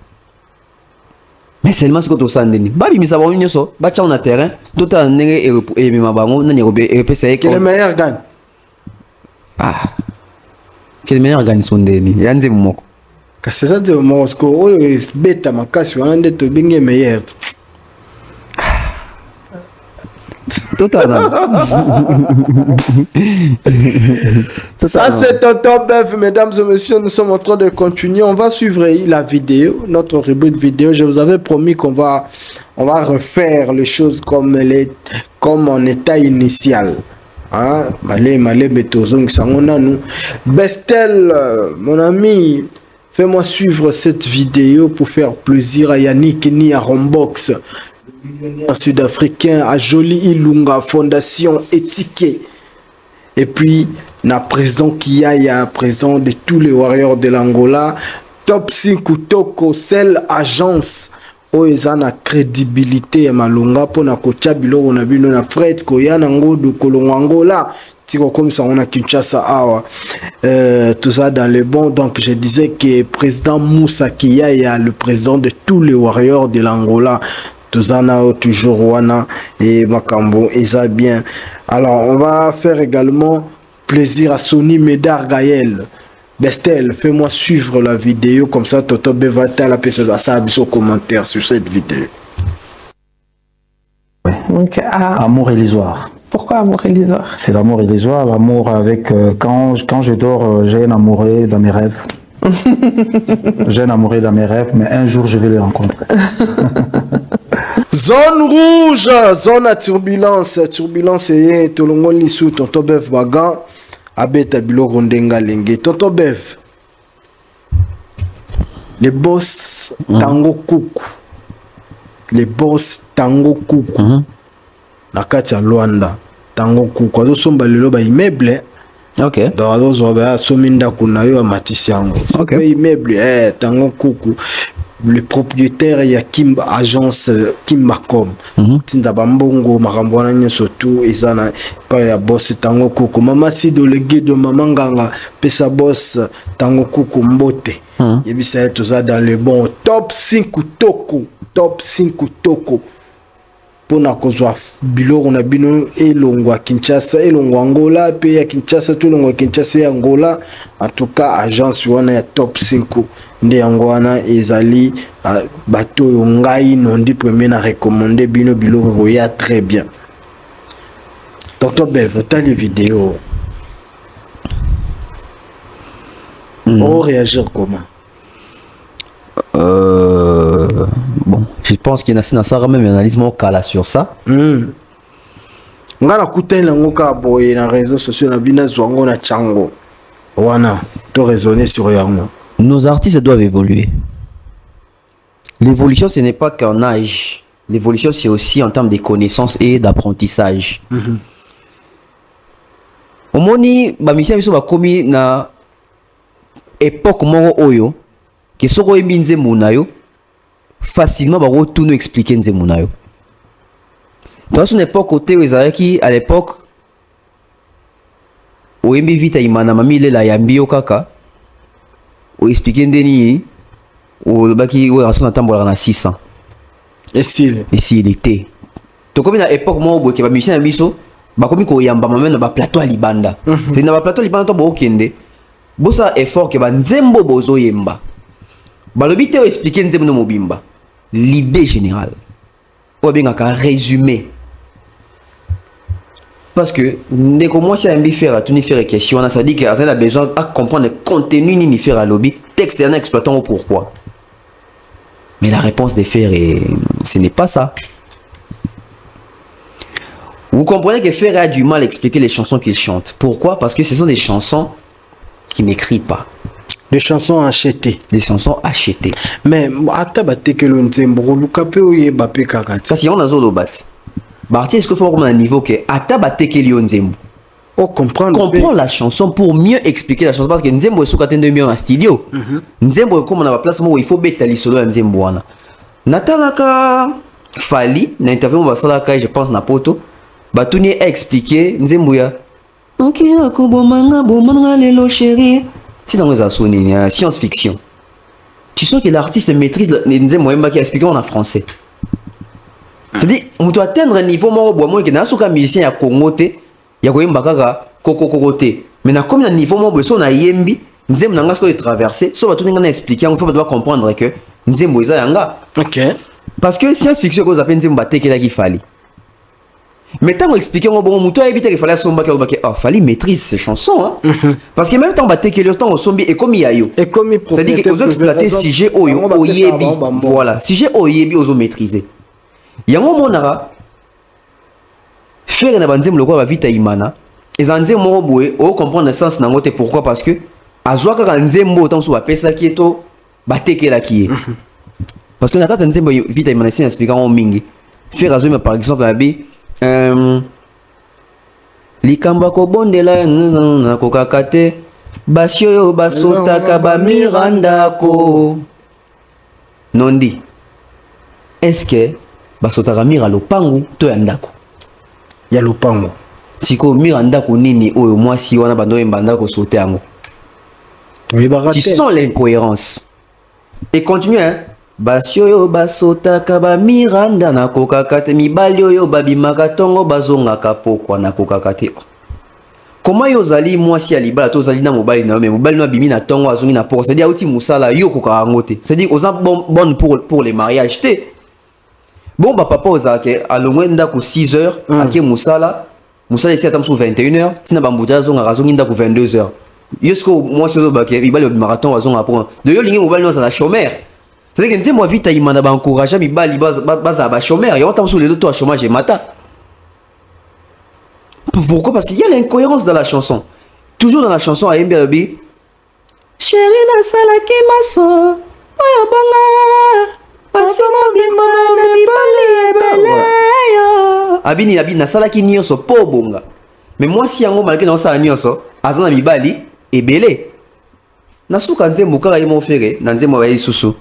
Mais seulement ce que tu sens deni. Babi mi savons une so, ba tcha on a terrain, tout a néré et mi mabango na nérobé et pesa Quel est le meilleur gagne? Ah. Quel est le meilleur gagne son deni. Ya Nzembo moko. Kasi ça de Mosco oyo is beta makasi wana nde to binge meilleur. Totalement. Ça c'est Tonton Bev, mesdames et messieurs, nous sommes en train de continuer. On va suivre la vidéo, notre rubrique vidéo. Je vous avais promis qu'on va refaire les choses comme en état initial. Hein? Malé betozong sangona nous. Bestel, mon ami, fais-moi suivre cette vidéo pour faire plaisir à Yannick ni à Rombox. Sud-africain à Jolie Ilunga Fondation Étiquée. Et puis na président Kiaya, président de tous les warriors de l'Angola, Top 5 Toko, celle agence où ils ont la crédibilité à Malunga pour na kocha bilo on a vu na Fred Koyana Ngodo Kolongo Angola tiko comme ça on a Kinshasa awa tout ça dans les bons. Donc je disais que président Moussa Kiaya, le président de tous les warriors de l'Angola, Tuzana toujours Wana et Makambo et ça bien. Alors on va faire également plaisir à Sony Médard Gaël. Bestel, fais-moi suivre la vidéo comme ça Toto Bevata la personne à ça au commentaire sur cette vidéo. Ouais. Donc, amour illusoire. Pourquoi amour illusoire? C'est l'amour illusoire, l'amour avec quand je dors, j'ai un amoureux dans mes rêves. J'ai un amoureux dans mes rêves, mais un jour je vais le rencontrer. Zone rouge, zone à turbulence et Tolongo Lissou, Tonton Bev Baga, Abeta Bilo Rondenga Lengue. Tonton Bev, les boss Tango Coucou, les boss Tango Coucou, la Katia Luanda, Tango Coucou, Azo Somba Lelo ba immeuble. Ok. Dans Azo Zoba, Sominda Kunayo à Matisiango. Ok. Immeuble, Tango Coucou. Le propriétaire il y a Kimba agence Kimbacom. Tinda Bambongo Marambwana Nyosotu Izana pa ya boss Tango Kuku. Mama si délégué de Mamanganga pesa boss Tango Kuku Mbote. Yebisa tout ça dans le bon top 5 toko. Top 5 toko. Pona kozwa biloko na bino elongwa Kinshasa elongwa Angola pe ya Kinshasa to elongwa Kinshasa ya Angola. En tout cas agence wana ya top 5 nde yango wana ezali bato ngai nondi premier na recommander bino biloko ya très bien. Tonton Bev, t'as les vidéos. On réagir comment? Bon, je pense qu'il y a même une analyse kala sur ça. Ngala kutela ngoka boye na réseaux sociaux na bina zwango na chango. Wana, to raisonner sur yango. Nos artistes doivent évoluer. L'évolution, ce n'est pas qu'en âge. L'évolution, c'est aussi en termes de connaissances et d'apprentissage. Au moni, bamisia biso bakomi na époque moko oyo que soko ebi Nzembo na yo facilement ba retourner expliquer Nzembo na yo. Dans une époque côté ezalaki à l'époque oyembi vita imana mami lela yambi yo kaka o expliquer ndeni o baki o rason atambola na 600 et s'il était to comme na époque mo boke ba musicien na biso ba komi ko yamba mamena ba plateau à libanda c'est na ba plateau libanda to bo kende bosa effort que ba nzembo bozo yemba ba lobi te o expliquer nzembo no mobimba l'idée générale ou bien qu'à résumer parce que dès que moi si un faire à tout ni faire question ça dit que ça a besoin à comprendre le contenu ni faire à lobby texte et en exploitant pourquoi mais la réponse des faire ce n'est pas ça. Vous comprenez que Ferré a du mal à expliquer les chansons qu'il chante. Pourquoi? Parce que ce sont des chansons qui n'écrit pas. Des chansons achetées. Des chansons achetées. Mais atabate que l'onzembro lukape oye bape kakati. Ça c'est on a zolo bat. Barti est-ce qu'il faut vraiment un niveau que atabate que l'onzembro. Oh comprendre la chanson pour mieux expliquer la chanson parce que nzembo est sous de mieux en studio. Nzembo comme on a la place où il faut betali solo nzembo wana. Natalaka Fali na interview basalaka je pense na poto. Batuni a expliqué nzembo ya. OK akobomanga bomanga lelo chérie. C'est dans les sonné science-fiction. Tu sens que l'artiste maîtrise nzembo yemba qui explique en français. C'est-à-dire on doit atteindre un niveau mo bo mo que na suka musicien ya Congo te. Ya koyemba kaka kokokorote mais na comme na niveau mo beso na yembi nzembo nanga so traverser so batuni ngana expliquer on faut doit comprendre que nzembo eza yanga. OK. Parce que science fiction ko zapen nzembo batekela ki fali. Mais tant expliquer moi bon muto éviter qu'il fallait somba que oh fallait maîtrise ces chansons hein. Parce que même temps batekela temps sombi et comme yayo. Et comme c'est-à-dire que aux exploiter sujet oyo oyebi voilà sujet oyebi ozo maîtriser. Yango monara faire na banzem loko ba vita imana ezanze moko boye o comprendre le sens nango te pourquoi parce que azwa ka nzembo tant so apesa ki to batekela ki parce que na kata nzembo vita imana c'est expliquant en mingi faire azoma par exemple abi likamba ko bondela na kokakate basio basota ka ba miranda ko nondi est-ce que basota ka mira lopangu to yandako ya lopango siko miranda ko nini oyo mwasi wana bando embanda ko sauter yango tu sens l'incohérence et continue hein basio yo basota ka ba miranda na kokakate mibali oyo babimaka tongo bazonga kapokwa na kokakate comment yo zali mwasi ya libala to zali na mobali na mais mobali no bimi na tongo azongi na poko c'est-à-dire outi musala yo kokaka ngote c'est-à-dire aux bonne pour les mariages te. Bon bah papa ozake alongwe ndako 6h ake musala ici atam sur 21h tina bambuta zonga razongi ndako 22h yesko moi sozo bake bibali marathon azonga pour de yo lingi mobali no za chômeur c'est-à-dire que nzembo vita imana ba encourager bibali baza ba chômeur yo atam sur les autres chômage matin. Pourquoi? Parce qu'il y a l'incohérence dans la chanson. Toujours dans la chanson à Mberbi chérie na salaki maso oya banga abini na salaki nyonso po bonga mais moi si yango malgré na sala nyonso azana mibali ebele na suka nzembo kaka ye mo fere na nzembo ba isusu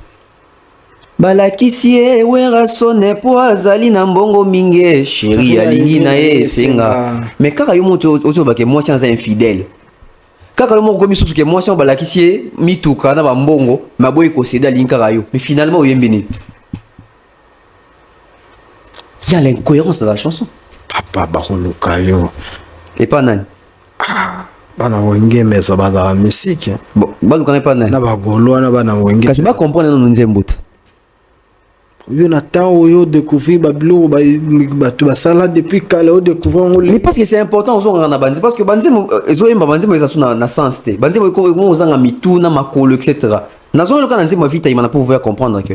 balakisi ye wera sone po azali na mbongo mingi chéri alingi na ye esenga mais kaka yo moto ozo bake moi si aza infidèle kaka yo moko komi susu ke moi si on balakisi ye mituka na bambongo maboyi ko céder alingi kaka yo mais finalement oyembi nini? Il y a l'incohérence dans la chanson. Papa bakoluka yo et pas nani bana wenge mais ça bazara musique bon bana connaît pas nani na bagolo na bana wenge kasi ba comprendre non nzembo yo na temps yo découvrir babilo ba tu basala depuis kala o découvrir mais parce que c'est important aux on na bandi parce que bandi ezo yemba bandi mo ezasuna na sens te bandi ko ozanga mituna makolo etc. na zone lokana nzembo vita imana pour pouvoir comprendre que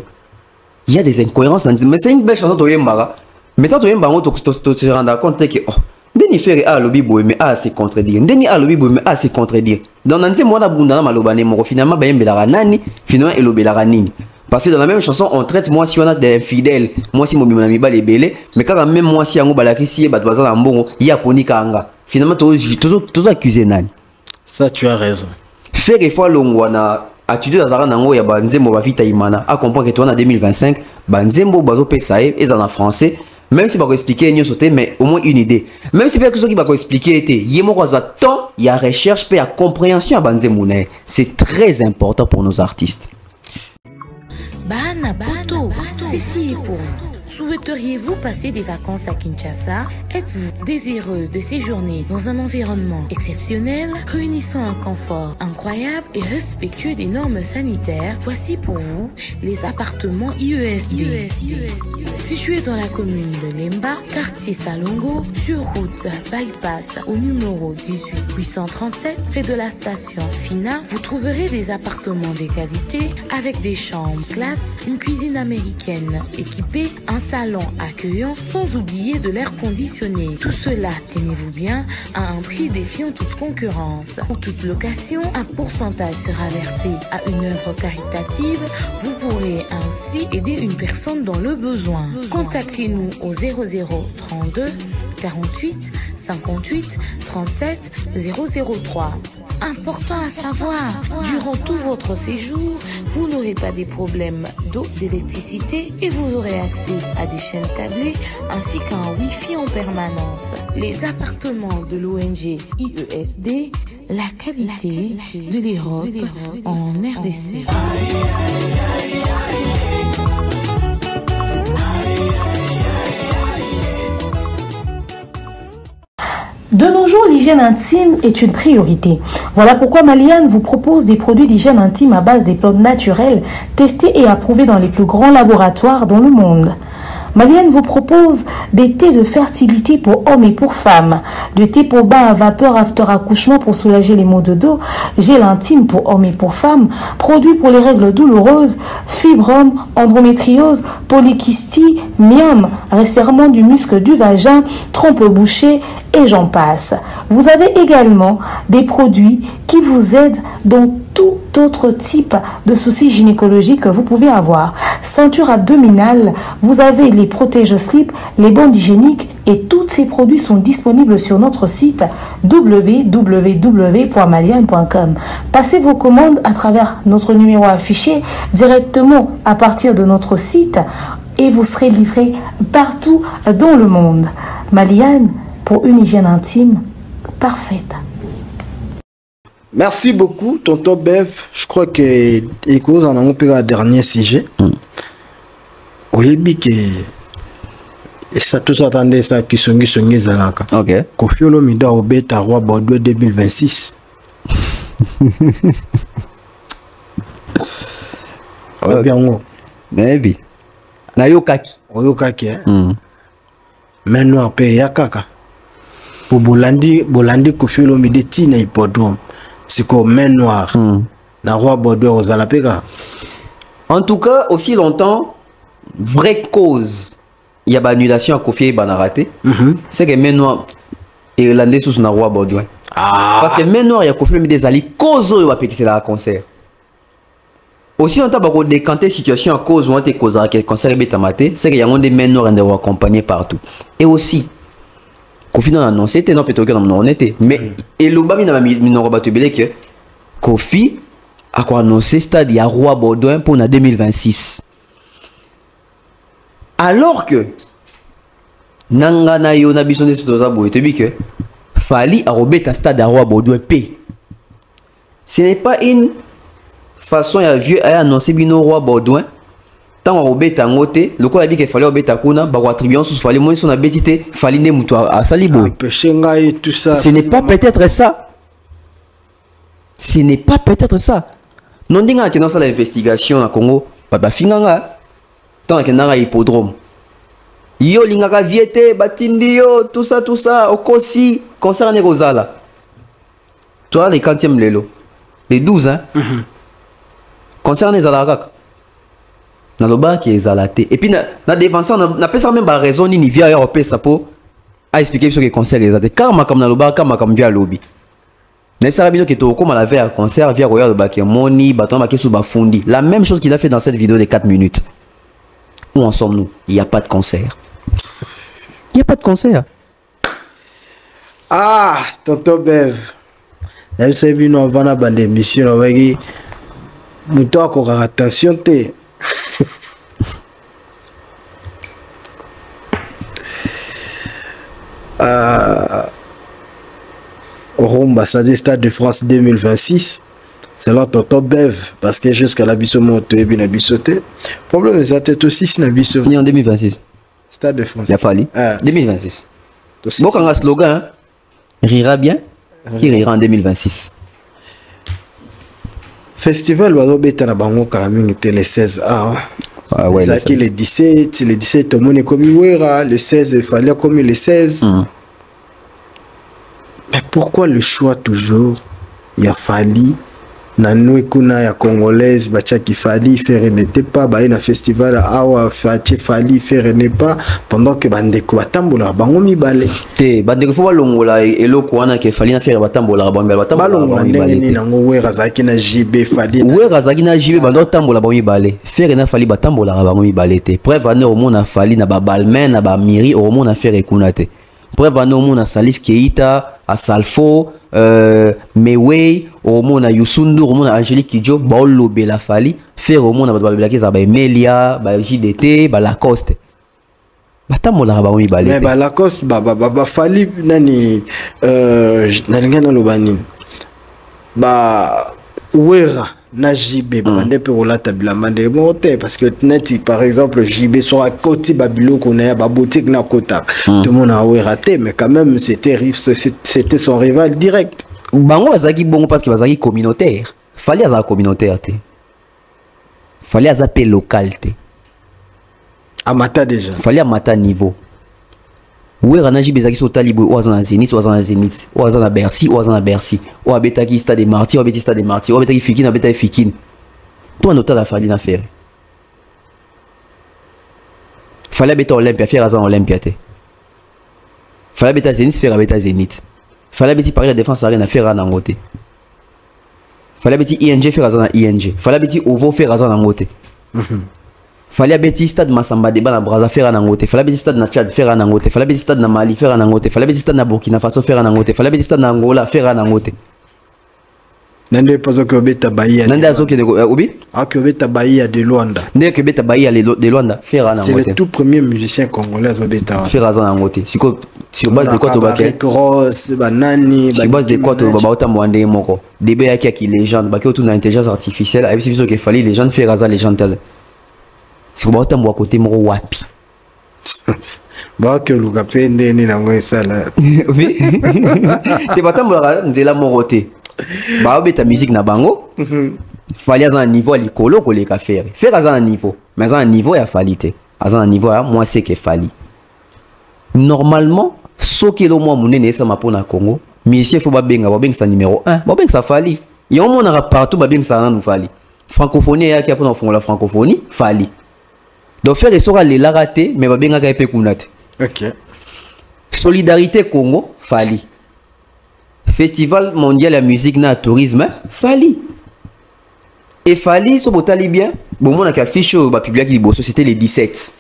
il y a des incohérences dans mais c'est une belle chanson to yemba mais tant to yemba ngo to se rendre compte que oh ndeni faire a lobi boy mais a se contredire ndeni a lobi boy mais a se contredire dans nanze mona bunda na malobane mo finalement ba yembela nani finalement elobela nini. Parce que dans la même chanson, on traite moi si on a des infidèles, moi si mon bimami ba les belé, mais quand même moi si on balaki si bat bazan ambongo, il y a poni kanga. Finalement tous accusé nani. Ça tu as raison. Faire des fois l'ongwana attitude azara nango ya banzembo ba vita imana, a comprendre que toi en 2025, banzembo bazo pesae et en français, Même si va expliquer nous sauter, mais au moins une idée. Même si quelque chose qui va expliquer était, il y a temps, il y a recherche, il y a compréhension à Banzemoune. C'est très important pour nos artistes. Bana Poto, ceci est pour vous. Souhaiteriez-vous passer des vacances à Kinshasa? Êtes-vous désireux de séjourner dans un environnement exceptionnel, réunissant un confort incroyable et respectueux des normes sanitaires? Voici pour vous les appartements IESD. Situés dans la commune de Lemba, quartier Salongo, sur route Bypass au numéro 18837, près de la station Fina, vous trouverez des appartements de qualité avec des chambres classe, une cuisine américaine équipée, un salon accueillant, sans oublier de l'air conditionné. Tout cela, tenez-vous bien, à un prix défiant toute concurrence. Pour toute location, un pourcentage sera versé à une œuvre caritative. Vous pourrez ainsi aider une personne dans le besoin. Contactez-nous au 0032 48 58 37 003. Important à savoir, durant tout votre séjour, vous n'aurez pas des problèmes d'eau, d'électricité et vous aurez accès à des chaînes câblées ainsi qu'à un Wi-Fi en permanence. Les appartements de l'ONG IESD, la qualité de l'Europe en RDC. De nos jours, l'hygiène intime est une priorité. Voilà pourquoi Maliane vous propose des produits d'hygiène intime à base des plantes naturelles testés et approuvés dans les plus grands laboratoires dans le monde. Maliane vous propose des thés de fertilité pour hommes et pour femmes, du thé pour bain à vapeur after accouchement pour soulager les maux de dos, gel intime pour hommes et pour femmes, produits pour les règles douloureuses, fibrome, endométriose, polykystie, myome, resserrement du muscle du vagin, trompe bouchée et j'en passe. Vous avez également des produits qui vous aident dans tout autre type de soucis gynécologiques que vous pouvez avoir. Ceinture abdominale, vous avez les protège-slip, les bandes hygiéniques et tous ces produits sont disponibles sur notre site www.maliane.com. Passez vos commandes à travers notre numéro affiché directement à partir de notre site et vous serez livré partout dans le monde. Maliane, pour une hygiène intime parfaite. Merci beaucoup, tonton Bev. Je crois que Eko, on a un peu un dernier sujet. Oui, que et ça tous attendait ça qui sont zalaka. OK. Kofi Olomide au beta roi Bordeaux 2026. Ouais, bien on. Maybe. Na yokaki. Oyokaki. Maintenant pe yakaka. Pour Bolandi Kofi Olomide tina hippodrome. C'est comme main noire. Na roi Bordeaux aux Alapega. En tout cas, aussi longtemps, vraie cause, il y a annulation à Kofi Banaraté. C'est que main noire irlandais sous na roi Bordeaux. Parce que main noire il y a Kofi Olomide ali cause où il c'est la concert. Aussi longtemps pour décanter situation à cause où on te cause à quel concert bétamaté, c'est qu'il y a des main noires qui accompagner partout. Et aussi Kofi n'a annoncé, non peut-être que non était, mais et le bami n'a mis non rebatubelé que Kofi a quoi annoncé stade il y a roi Bordeaux pour la 2026. Alors que nanga na yo na bisone sotoza boye te bi que fali a robeta stade à roi Bordeaux P. Ce n'est pas une façon à vieux à annoncer bino roi Bordeaux. Tant robeta ngote, le quoi a dit qu'il fallait robeta kuna, ba attribution sous fallait moins son abétité, fallait ne muto à salibo. Et tout ça. Ce n'est pas peut-être ça. Ce n'est pas peut-être ça. Non dinga que dans ça l'investigation à Congo, papa finganga tant que nanga hippodrome. Yo lingaka viete batindi yo tout ça okosi concerne Rosala. Toi les 40e lelo. Les 12 hein. Concerne Zalaka. Na loba qui est zalaté. Et puis na défenseur na pas ça même ba raison ni via européen ça pour à expliquer ce que concerne les zalaté. Car ma comme na loba car ma comme via lobby. Mais ça rabino qui to comme la via concert via Royal Baké Moni baton baké sous bafundi. La même chose qu'il a fait dans cette vidéo de 4 minutes. Où en sommes-nous? Il n'y a pas de concert. Il n'y a pas de concert. Ah, tonton Bev. Même si nous avons une bande d'émission, nous devons avoir attention. Rumba, ça dit Stade de France 2026. C'est là Tonton Bev, parce que jusqu'à la biso monte et bien la bisoté. Problème, c'est tête aussi si la biso. Ni en 2026. Stade de France. Il a fallu. 2026. Bon, quand on a un slogan, rira bien, qui rira en 2026. Festival Wazobeta na bango Karaming était le 16 A. Ah ouais, le 17, le 17 tout le monde est comme Iwera, le 16 il fallait comme le 16. Mais pourquoi le choix toujours? Il a fallu na nous kuna ya congolaise bacha qui fallait faire n'était pas ba na festival awa fache fallait faire n'est pas pendant que bandeko batambola bango mibale te bandeko fo balongola eloko wana ke fallait na faire batambola balongola ndenge nango wera zaki na JB fallait wera zaki na JB bando tambola bango mibale faire na fallait batambola bango mibale te preuve ane au monde fallait na ba balmen na ba miri au monde faire ekuna te preuve ane au monde Salif Keita a Salfo Mewey au monde à Youssou au monde à Angélique Kidjo Baolo Bela Fali faire au monde à Babela Kiza ba Emelia ba JDT ba Lacoste batambola ba mi balé mais ba Lacoste ba Fali nani nalingana lobani ba Wera na JB bande pe rolata bilamande monte parce que net par exemple JB sur à côté babilo qu'on a ba boutique na kota tout le monde a raté mais quand même c'était son rival direct bango bazaki bongo parce que bazaki communautaire fallait aza communautaire te fallait aza pe local te amata déjà fallait amata niveau Wera na JB zaki so talibo oza na Zénith oza na Bercy o abetaki Stade des Martyrs o abeti Stade des Martyrs o abetaki Fikine abetaki Fikine toi nota la fallait na faire fallait abeta Olympia faire aza Olympia te fallait abeta Zénith faire abeta Zénith fallait abeti Paris la Défense Arena faire na ngote fallait abeti ING faire aza na ING fallait abeti Ovo faire aza na ngote fallait abeti Stade Massamba Débat na Brazza faire na ngote fallait abeti Stade na Tchad faire na ngote fallait abeti Stade na Mali faire na ngote fallait abeti Stade na Burkina Faso faire na ngote fallait abeti Stade na Angola faire na ngote nande pas que beta Bahia nande azoke de obi que beta Bahia de Luanda nande que beta Bahia de Luanda faire na ngote c'est le tout premier musicien congolais obeta faire na ngote sur base de quoi to baké Ross banani sur base de quoi to baba otambo ande moko debe yaki ki légende baké autour de l'intelligence artificielle avec ce que fallait les gens faire za légende taze si vous à côté moro wapi ba que luka pende ni nango esala oui te batambola nzela moroté ba obeta musique na bango fallait à un niveau à likolo ko leka faire à un niveau mais à un niveau ya fallite à un niveau moi c'est que fallait normalement soki lo moi munene ça ma pona Congo musicien faut ba benga sa numéro 1 ba benga ça fallait y on monara partout ba benga ça na nous fallait francophonie ya ki apona fond la francophonie fallait donc faire et sera les la raté mais va bien gagner kunate. OK. Solidarité Congo fali. Festival mondial de musique na tourisme fali. Et fali so botali bien. Bon mon a affiche ba publier qui bosso c'était les 17.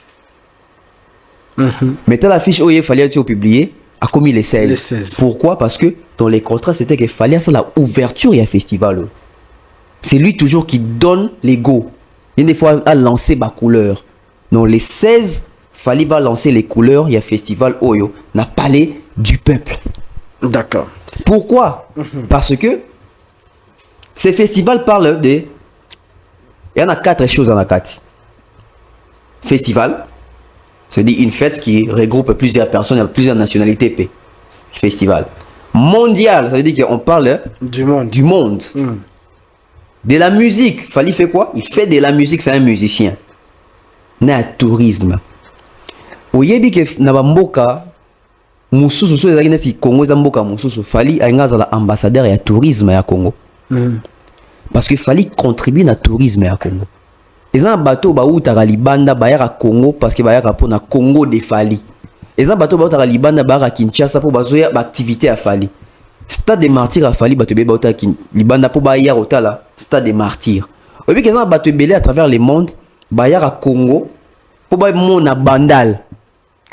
Mais t'as l'affiche où il fallait être publié a commis les 16. Pourquoi? Parce que dans les contrats c'était qu'il fallait ça la ouverture et un festival. C'est lui toujours qui donne les go. Il des fois à lancer ba couleur. Non, les 16, fallait va lancer les couleurs, il y a festival Oyo, n'a palais du peuple. D'accord. Pourquoi? Parce que ces festivals parlent de... Il y en a 4 choses en akati. Festival, c'est-à-dire une fête qui regroupe plusieurs personnes, plusieurs nationalités. Festival. Mondial, ça veut dire qu'on parle du monde. Du monde. De la musique, fallait faire quoi? Il fait de la musique, c'est un musicien. Na tourisme oyebi ke na bamboka mususu so ezaki neti Congo za mboka mususu fali aingaza la ambassadeur ya tourisme ya Congo parce que fali contribuer na tourisme ya Congo ezan bateau ba utaka libanda bayaka Congo parce que bayaka pona Congo de fali ezan bateau ba utaka libanda bayaka Kinshasa po bazoya ba activité à fali Stade des Martyrs a fali bateau ba utaka libanda po ba ya otala Stade des Martyrs oyebi ke ezan bateau belé à travers le monde Bayara Congo pour ba mona bandal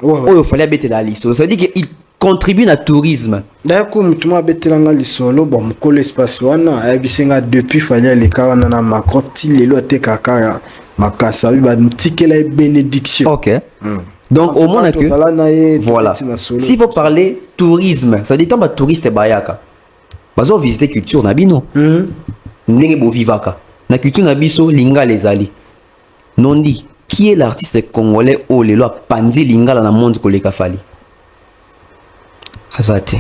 il fallait bêter la liste ça veut dire qu'il contribue à tourisme d'ailleurs comme tu m'as bêté la lisolo bon ko l'espace wana abisenga depuis fallait les kana na Macron ti lelo te kaka makasa ba ntikela bénédiction OK Donc au moins que voilà. S'il faut parler tourisme, ça dit tant ba touriste bayaka. Bazo visiter culture nabino. Ndenge bo vivaka. Na culture nabiso linga les ali. Non dit qui est l'artiste congolais au lelo pandi lingala na monde koleka fali. Ça te.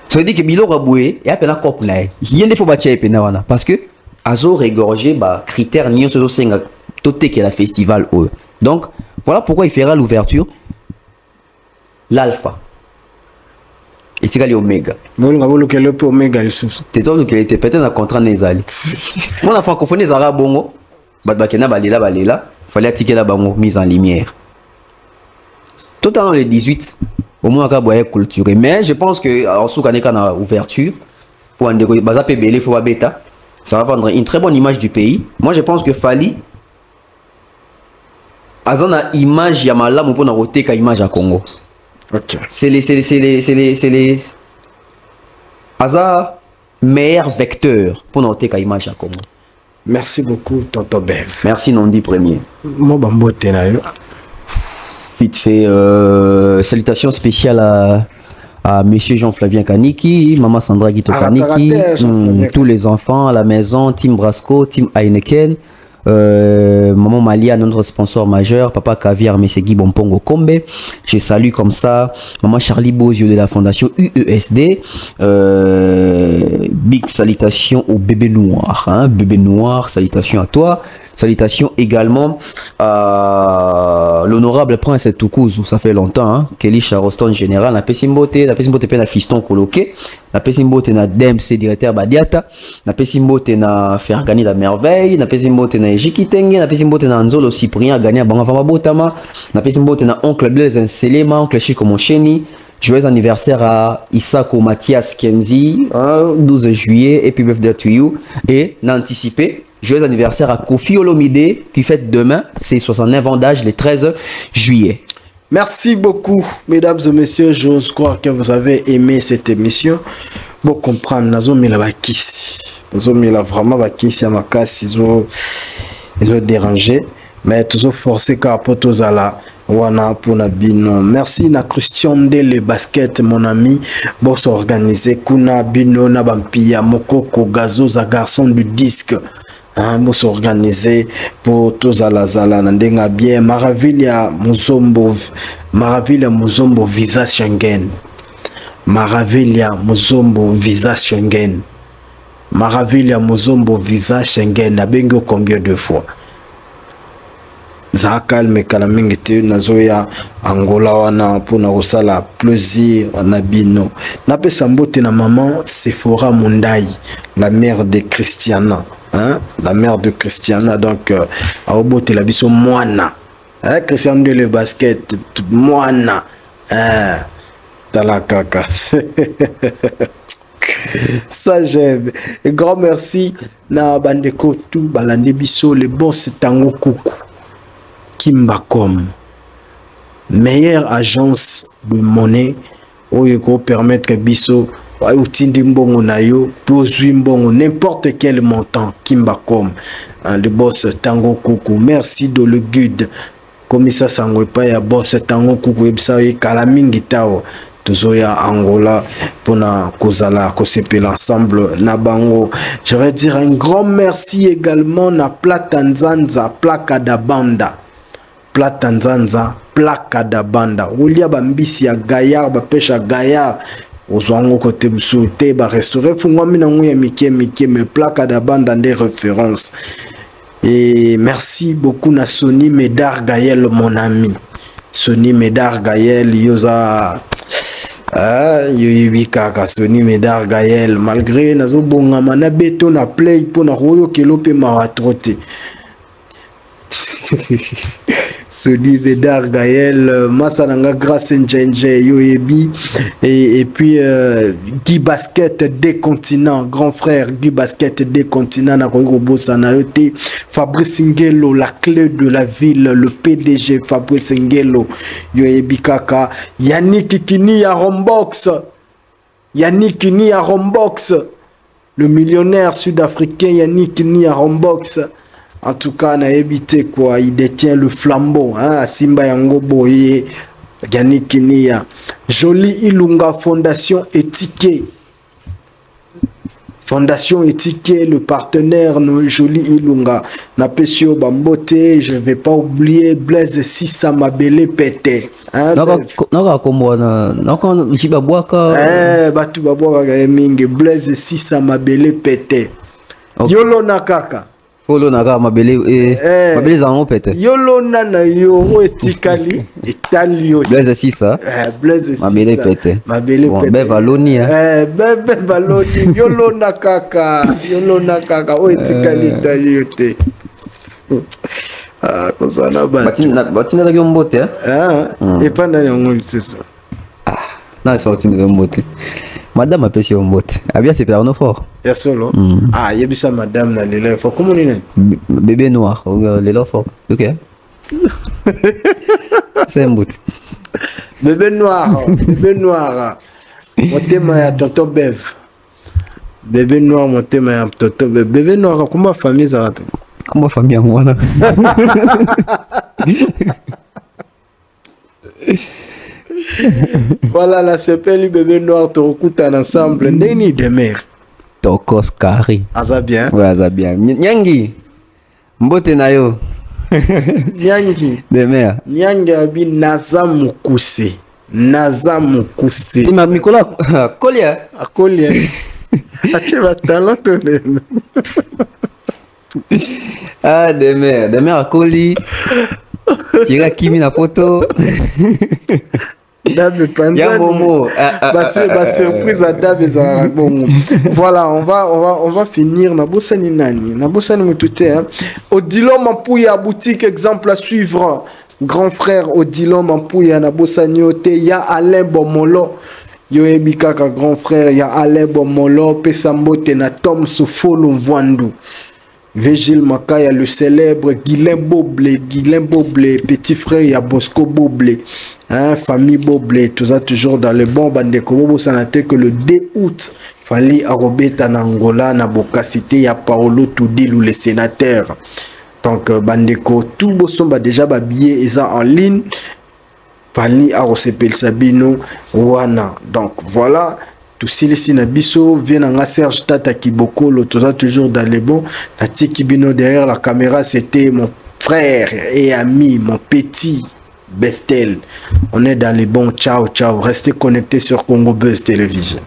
Ça veut dire que bilo raboué et appela cop na. Yende faut batia pena wana parce que azo regorger ba critères nio so senga toté que la festival o. Donc voilà pourquoi il fera l'ouverture l'alpha. Et c'est les oméga. Bon ngabolo que le oméga ici. C'est toi qui était peut-être un contrat nezali. Mon enfant francophonie zara bongo. Bakena balela fallait attiquer la bango mise en lumière. Tout en le 18 au moins à boire culturé mais je pense que en sous kana ouverture pour un dégo baza pebele faut bêta ça va vendre une très bonne image du pays. Moi je pense que Fali azana image ya malamu pour na roteka image à Congo. OK. C'est les Aza meilleur vecteur pour na roteka image à Congo. Merci beaucoup tonton Bev. Merci Nondi premier. Moi bambote na yo. Vite fait, salutations spéciales à monsieur Jean-Flavien Kaniki, maman Sandra Guito Kaniki, tous les enfants à la maison, Team Brasco, Team Heineken, maman Malia, notre sponsor majeur, papa Caviar, monsieur Guy Bompongo Kombe. Je salue comme ça maman Charlie Bozio de la fondation UESD. Big salutations au bébé noir, hein, bébé noir, salutations à toi. Salutations également à l'honorable prince Toukouzou, ça fait longtemps, hein? Kelly Charoston général, la Pessimbote na fiston coloqué, la Pessimbote na DMC directeur Badiata, la Pessimbote na Fergani la merveille, la Pessimbote na Ejikitenge, la Pessimbote na Nzolo Cyprien gagné à Bangavama Botama, la Pessimbote na oncle Blaise Nselema, oncle Chico Moncheni. Joyeux anniversaire à Isako Mathias Kenzi, 12 juillet, et puis birthday to you, et n'anticipé. Joyeux anniversaire à Kofi Olomide qui fête demain ses 69 ans d'âge le 13 juillet. Merci beaucoup, mesdames et messieurs. J'ose croire que vous avez aimé cette émission. Pour comprendre, Nazomi la bakisi. Nazomi la vraiment bakisi à ma casse. Ils ont dérangé. Mais toujours forcé car pour tous à la wana pour Nabino. Merci na Christian de le basket, mon ami. Bon s'organiser. Kuna Bino Nabampia Mokoko Gazo za garçon du disque. Pour s'organiser pour tous à la zala nandenga bien Maravilia Muzombo visa Schengen. Maravilia Muzombo visa Schengen. Maravilia Muzombo visa Schengen. Nabengo combien de fois? Za calme kalamingete nazoya Angola wana pona osala plaisir na bino. Nape sambote na maman Sephora Mundai, la mère de Christiana. Hein? La mère de Christiana, donc à Obote la biso moana. Hein? Christian de le basket, moana. Hein? Talakaka. Ça j'aime. Et grand merci na bandeko tout balande biso le boss Tango Kuku. Kimbacom. Meilleure agence de monnaie où il peut permettre biso n'importe quel montant Kimbacom, le boss Tango Kuku. Merci de le guide comme ça sangopa ya boss Tango Kuku ebisa e kalamingi tao tozoya Angola pona kozala kosepela ensemble na bango. Je vais dire un grand merci également na Platanzanza Plaka da Banda. Platanzanza Plaka da Banda olia bambisi ya Gaillard bapesha Gaillard Ozwango côté msoute ba restaurer fungwami na nguya mike me Plaka da Banda des références. Et merci beaucoup na Sony Médard Gaël mon ami. Sony Médard Gaël yoza yoyibika Sony Médard Gaël malgré nazo bongama na beto na play pona royo kelope maratrote. Sony Médard Gaël Massananga Grâce Njenje Yoyebi et puis Guy Basket des continents, grand frère Guy Basket des continents na Robo Sanayote, Fabrice Ngelo, la clé de la ville, le PDG Fabrice Ngelo Yoyebi Kaka, Yannick Kini à Rombox, Yannick Kini à Rombox, le millionnaire sud-africain Yannick Kini à Rombox. En tout cas, na évité quoi, il détient le flambeau, hein, Simba Yango Boye, Yannick Kinia. Jolie Ilunga Fondation Étiquée. Fondation Étiquée, le partenaire no Jolie Ilunga. Napesio Bambote, je vais pas oublier Blaise Sissa Mabele Pété. Hein, Naka komwana, naka Jibabwaka. Batu Babwaka mingi Blaise Sissa Mabele Pété. Yolo Nakaka. Folo Naka Mabele Mabele Zango Pété. Yolo Nana Yoro Etikali Italio. Blaise Sissa. Blaise Sissa Mabele Pété. Mabele Pété. Be Valoni hein. Be Valoni Yolo Nakaka. Yolo Nakaka o Etikali Itayote. Ah, kosa na ba. Batina la gombote hein. Et pas dans le c'est ah, na sorti de gombote. Madame appelle sur mbote. Abia c'est perno fort. Ya solo. Ah, yebisa madame na lelo fort. Comment on bébé noir, lelo fort. OK. C'est mbote. Bébé noir, bébé noir. Motema ya tonton Bev. Bébé noir motema ya tonton Bev. Bébé noir comment famille ça va? Comment famille moi là? Voilà la CPL bébé noir te recoute ensemble. Ndeni de mer. Tokos Kari. Aza bien. Ouais, aza bien. Nyangi. Mbote na yo. Nyangi. De mer. Nyangi abi naza mukuse. Naza mukuse. Ima Nicolas Kolia. Kolia. Ache va talent tonne. Ah, de mer à Koli. Tira Kimi na poto. Dabe Panzani. Bah surprise à Dabe Zarabongo. Voilà, on va finir. Nabosani nani. Nabosani mutute. Odilo Mampouya boutique exemple à suivre. Grand frère Odilo Mampouya Nabosani ote. Ya Alain Bomolo. Yo ebikaka grand frère. Ya Alain Bomolo. Pesambote na Tom Sofolo Vwandu. Végile Makaya, le célèbre Guilain Boblé, petit frère, il y a Bosco Boblé, hein, famille Boblé, tout ça toujours dans le bon bandeko. Bobo sanate que le 2 août, fallait arrober en Angola, na Bocacité, il y a Paolo Toudil ou les sénateurs. Donc, bandeko, tout bosomba déjà babillé et ça en ligne. Fallait arrober Sabino, Wana. Donc, voilà. Tout si na biso vient en Serge Tata Kiboko, l'autre toujours dans les bons. Tati Kibino derrière la caméra, c'était mon frère et ami, mon petit Bestel. On est dans les bons. Ciao, ciao. Restez connectés sur Congo Buzz Télévision.